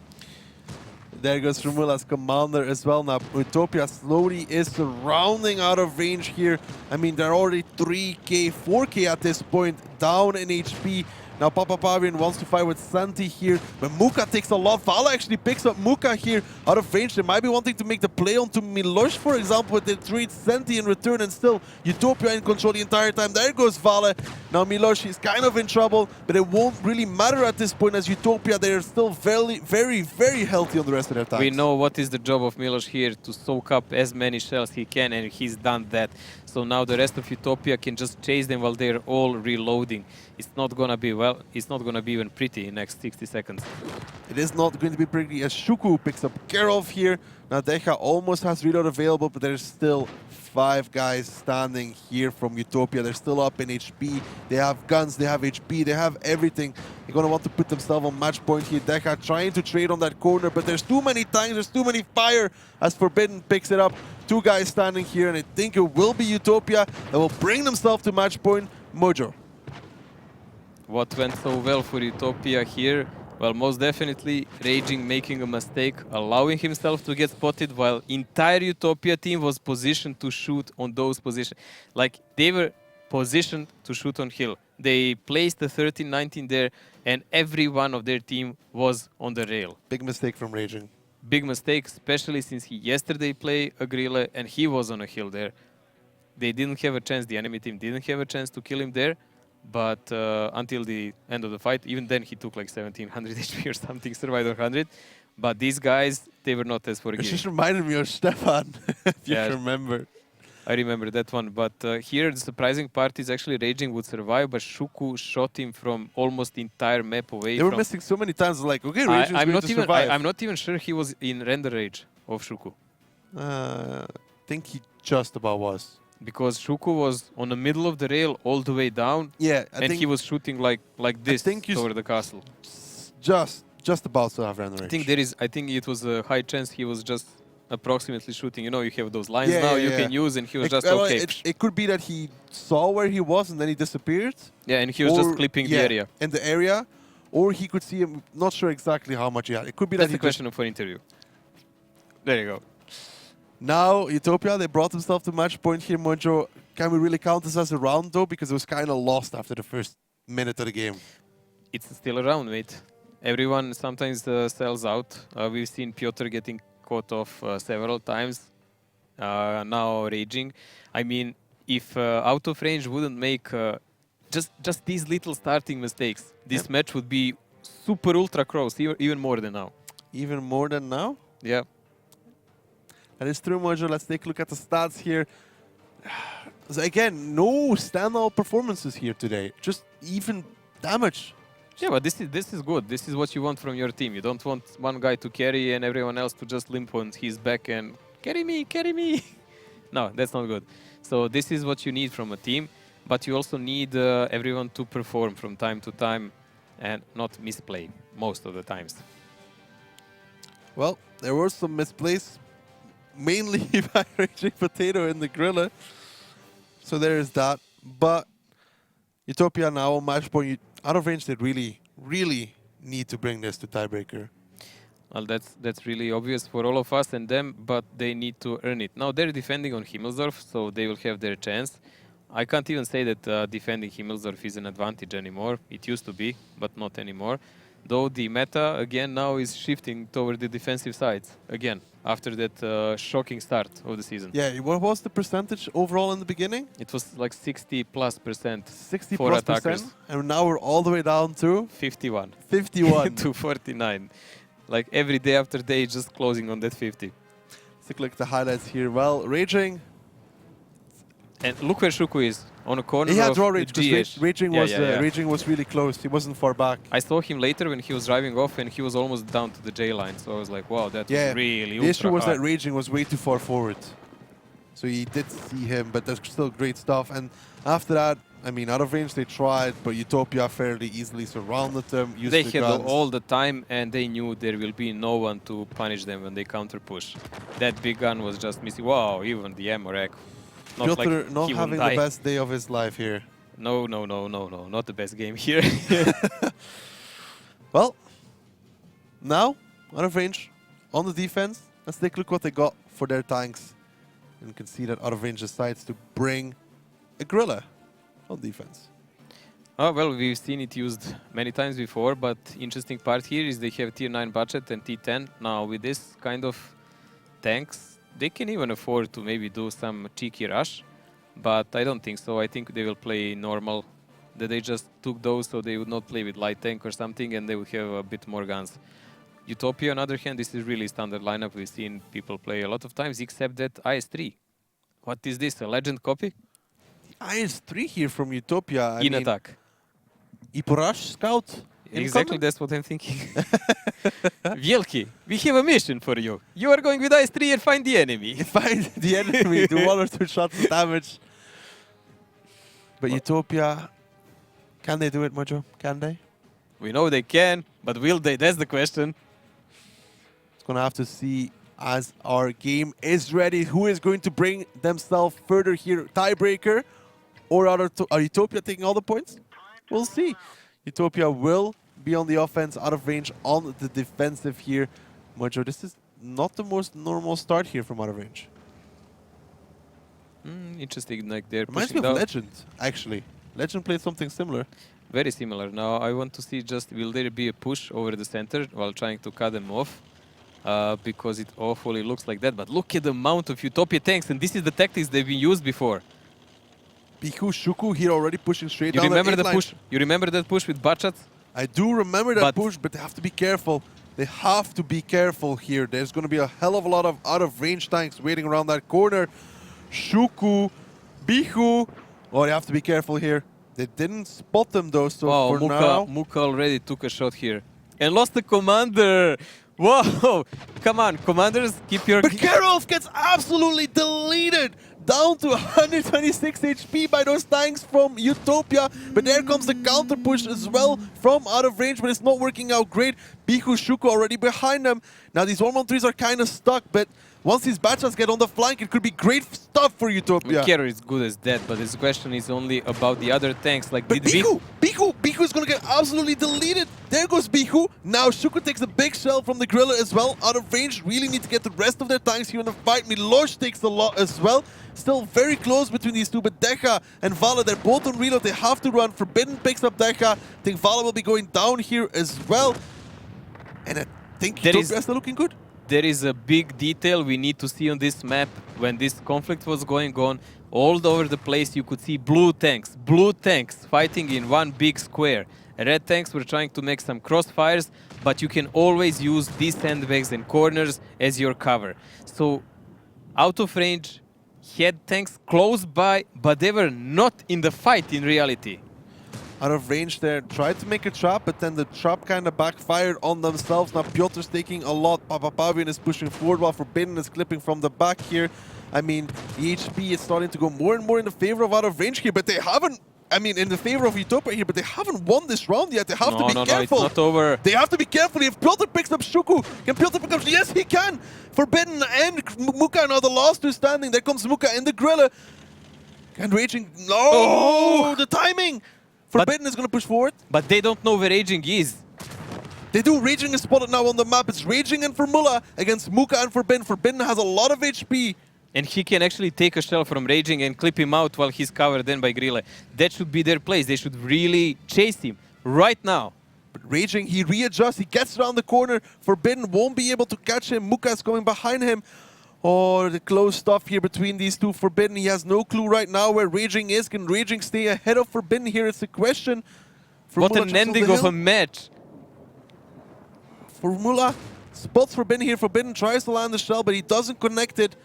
There goes Rumula's commander as well. Now Utopia slowly is surrounding out of range here. I mean, they're already 3k, 4k at this point, down in HP. Now Papa Pavian wants to fight with Santi here, but Muka takes a lot. Vala actually picks up Muka here out of range. They might be wanting to make the play onto Milosh, for example, but they trade Santi in return, and still Utopia in control the entire time. There goes Vala. Now Milosh is kind of in trouble, but it won't really matter at this point as Utopia, they are still very, very, very healthy on the rest of their time. We know what is the job of Milosh here, to soak up as many shells he can, and he's done that. So now the rest of Utopia can just chase them while they're all reloading. It's not gonna be it's not gonna be even pretty in next 60 seconds. It is not going to be pretty as Shuku picks up Kerov here. Now Deja almost has reload available, but there's still 5 guys standing here from Utopia. They're still up in HP. They have guns, they have HP, they have everything. They're going to want to put themselves on match point here. Deja trying to trade on that corner, but there's too many tanks, there's too many fire as Forbidden picks it up. 2 guys standing here, and I think it will be Utopia that will bring themselves to match point. Mojo. What went so well for Utopia here? Well, most definitely Raging making a mistake, allowing himself to get spotted while entire Utopia team was positioned to shoot on those positions. Like, they were positioned to shoot on hill. They placed the 13-19 there, and every one of their team was on the rail. Big mistake from Raging. Big mistake, especially since he yesterday played a Grille and he was on a hill there. They didn't have a chance, the enemy team didn't have a chance to kill him there. But until the end of the fight, even then he took like 1700 HP or something, survived 100. But these guys, they were not as forgiving. It just reminded me of Stefan, if you Yeah. remember. I remember that one. But here the surprising part is actually Raging would survive, but Shuku shot him from almost the entire map away. They were missing so many times, like, okay, Raging's I'm going not to even. survive. I'm not even sure he was in render rage of Shuku, I think he just about was. because Shuku was on the middle of the rail all the way down, Yeah, I and think he was shooting like this think you toward the castle. just about to have random range. I think it was a high chance he was just approximately shooting. You know, you have those lines Yeah, now yeah, you yeah. can use, and he was just well, okay. It could be that he saw where he was and then he disappeared. Yeah, and he was just clipping the area. In the area. or he could see him. Not sure exactly how much he had. It could be That's that he the question for interview. There you go. Now, Utopia, they brought themselves to match point here, Mojo. Can we really count this as a round, though? Because it was kind of lost after the first minute of the game. It's still a round, mate. Everyone sometimes sells out. We've seen Piotr getting caught off several times. Now raging. I mean, if out of range wouldn't make just these little starting mistakes, this match would be super ultra close, even more than now. Even more than now? Yeah. That is true, Mojo. Let's take a look at the stats here. So again, no standout performances here today. Just even damage. Yeah, but this is good. This is what you want from your team. You don't want one guy to carry and everyone else to just limp on his back and carry me, carry me. No, that's not good. So this is what you need from a team, but you also need everyone to perform from time to time and not misplay most of the times. Well, there were some misplays, mainly by Raging Potato in the Grilla. So there is that. But Utopia now on match point. Out of range, they really, really need to bring this to tiebreaker. Well, that's really obvious for all of us and them, but they need to earn it. Now they're defending on Himmelsdorf, so they will have their chance. I can't even say that defending Himmelsdorf is an advantage anymore. It used to be, but not anymore. Though the meta, again, now is shifting toward the defensive sides, again, after that shocking start of the season. Yeah, what was the percentage overall in the beginning? It was like 60+%. 60+%, for attackers. and now we're all the way down to 51. 51. to 49. Like every day after day, just closing on that 50. Let's take a look at the highlights here. Well, Raging. And look where Shuku is, on a corner He had of draw range the because GH. Raging was really close. He wasn't far back. I saw him later when he was driving off and he was almost down to the J line. So I was like, wow, that was really The issue ultra was hard. that Raging was way too far forward. So he did see him, but that's still great stuff. And after that, I mean, out of range they tried, but Utopia fairly easily surrounded them. Used They the had guns. all the time and they knew there will be no one to punish them when they counter push. That big gun was just missing. Wow, even the ammo rack. Not Piotr like not he won't having die. the best day of his life here. No, not the best game here. Well, now, out of range, on the defense, let's take a look what they got for their tanks. And you can see that out of range decides to bring a Grilla on defense. Oh, well, we've seen it used many times before, but interesting part here is they have tier 9 budget and T10. Now, with this kind of tanks, they can even afford to maybe do some cheeky rush, but I don't think so. I think they will play normal, that they just took those so they would not play with light tank or something and they would have a bit more guns. Utopia, on the other hand, this is really standard lineup. We've seen people play a lot of times, except that IS-3. What is this, a legend copy? IS-3 here from Utopia. I In mean, attack. Ipurash Scout. Exactly, that's what I'm thinking. Vielki, we have a mission for you. You are going with IS-3 and find the enemy. Find the enemy, do 1 or 2 shots of damage. But Utopia, can they do it, Mojo? Can they? We know they can, but will they? That's the question. It's going to have to see as our game is ready. Who is going to bring themselves further here? Tiebreaker? Or are Utopia taking all the points? We'll see. Utopia will be on the offense, out of range on the defensive here. Mojo, this is not the most normal start here from out of range. Interesting, like they're Reminds pushing me of down. Legend, actually. Legend played something similar. Very similar. Now I want to see just will there be a push over the center while trying to cut them off, because it awfully looks like that. But look at the amount of Utopia tanks, and this is the tactics they've been used before. Piku Shuku here already pushing straight You down remember the the push? You remember that push with Bachat? I do remember that push, but they have to be careful. They have to be careful here. There's going to be a hell of a lot of out-of-range tanks waiting around that corner. Shuku, Bihu. Oh, they have to be careful here. They didn't spot them, though, so Wow, for now... Muka already took a shot here. And lost the commander! Whoa! Come on, commanders, keep your... But Karolf gets absolutely deleted! down to 126 HP by those tanks from Utopia. But there comes the counter push as well from out of range, but it's not working out great. Bihu, Shuko already behind them. Now these 1-1-3s are kind of stuck, but once these batches get on the flank, it could be great stuff for Utopia. Carrier is good as that, but this question is only about the other tanks. Like, But Bihu is going to get absolutely deleted. There goes Bihu. Now Shuko takes a big shell from the Griller as well. Out of range, really need to get the rest of their tanks here in the fight. Milosh takes a lot as well. Still very close between these two, but Decha and Vala, they're both on reload. They have to run. Forbidden picks up Decha. I think Vala will be going down here as well. And I think Utopia is still looking good. There is a big detail we need to see on this map. When this conflict was going on, all over the place you could see blue tanks fighting in one big square. Red tanks were trying to make some crossfires, but you can always use these sandbags and corners as your cover. So out of range had tanks close by, but they were not in the fight in reality. Out of range there, tried to make a trap, but then the trap kind of backfired on themselves. Now Piotr's taking a lot. Papapavian is pushing forward while Forbidden is clipping from the back here. I mean, the HP is starting to go more and more in the favor of out of range here, but they haven't, I mean, in the favor of Utopia here, but they haven't won this round yet. They have to be careful. No, it's not over. They have to be careful. If Piotr picks up Shuku, can Piotr pick up? Yes, he can. Forbidden and Muka are now the last two standing. There comes Muka in the Griller. And Raging, no, the timing. Forbidden is going to push forward. But they don't know where Raging is. They do. Raging is spotted now on the map. It's Raging and Formula against Muka and Forbidden. Forbidden has a lot of HP. And he can actually take a shell from Raging and clip him out while he's covered then by Grille. That should be their place. They should really chase him right now. But Raging, he readjusts. He gets around the corner. Forbidden won't be able to catch him. Muka is going behind him. Oh, the close stuff here between these two. Forbidden, he has no clue right now where Raging is. Can Raging stay ahead of Forbidden here? It's a question. What an ending of a match. Formula spots Forbidden here. Forbidden tries to land the shell, but he doesn't connect it.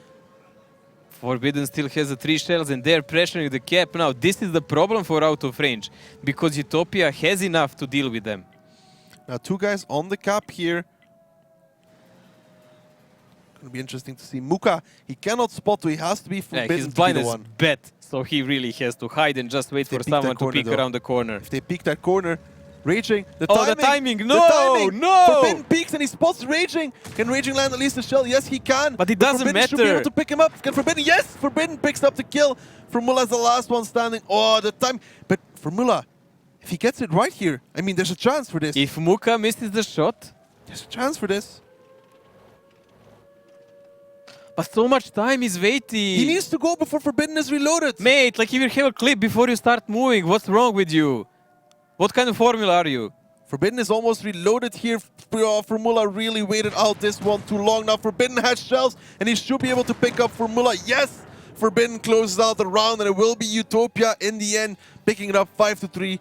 Forbidden still has the 3 shells and they're pressuring the cap now. This is the problem for out of range, because Utopia has enough to deal with them. Now 2 guys on the cap here. Gonna be interesting to see. Muka, he cannot spot, so he has to be Forbidden his to be blind the is one. bad, so he really has to hide and just wait for someone to peek around the corner. If they peek that corner, Raging, the timing, no, the timing. no! Forbidden peeks and he spots Raging. Can Raging land at least a shell? Yes, he can. But it doesn't Forbidden should be matter. able to pick him up. Can Forbidden? Yes! Forbidden picks up the kill. Formula's the last one standing. Oh, the time. But Formula, if he gets it right here, I mean, there's a chance for this. If Muka misses the shot, There's a chance for this. but so much time is waiting. He needs to go before Forbidden is reloaded. Mate, like you will have a clip before you start moving. What's wrong with you? What kind of formula are you? Forbidden is almost reloaded here. Formula really waited out this one too long. Now Forbidden has shells and he should be able to pick up Formula. Yes! Forbidden closes out the round and it will be Utopia in the end, picking it up 5-3.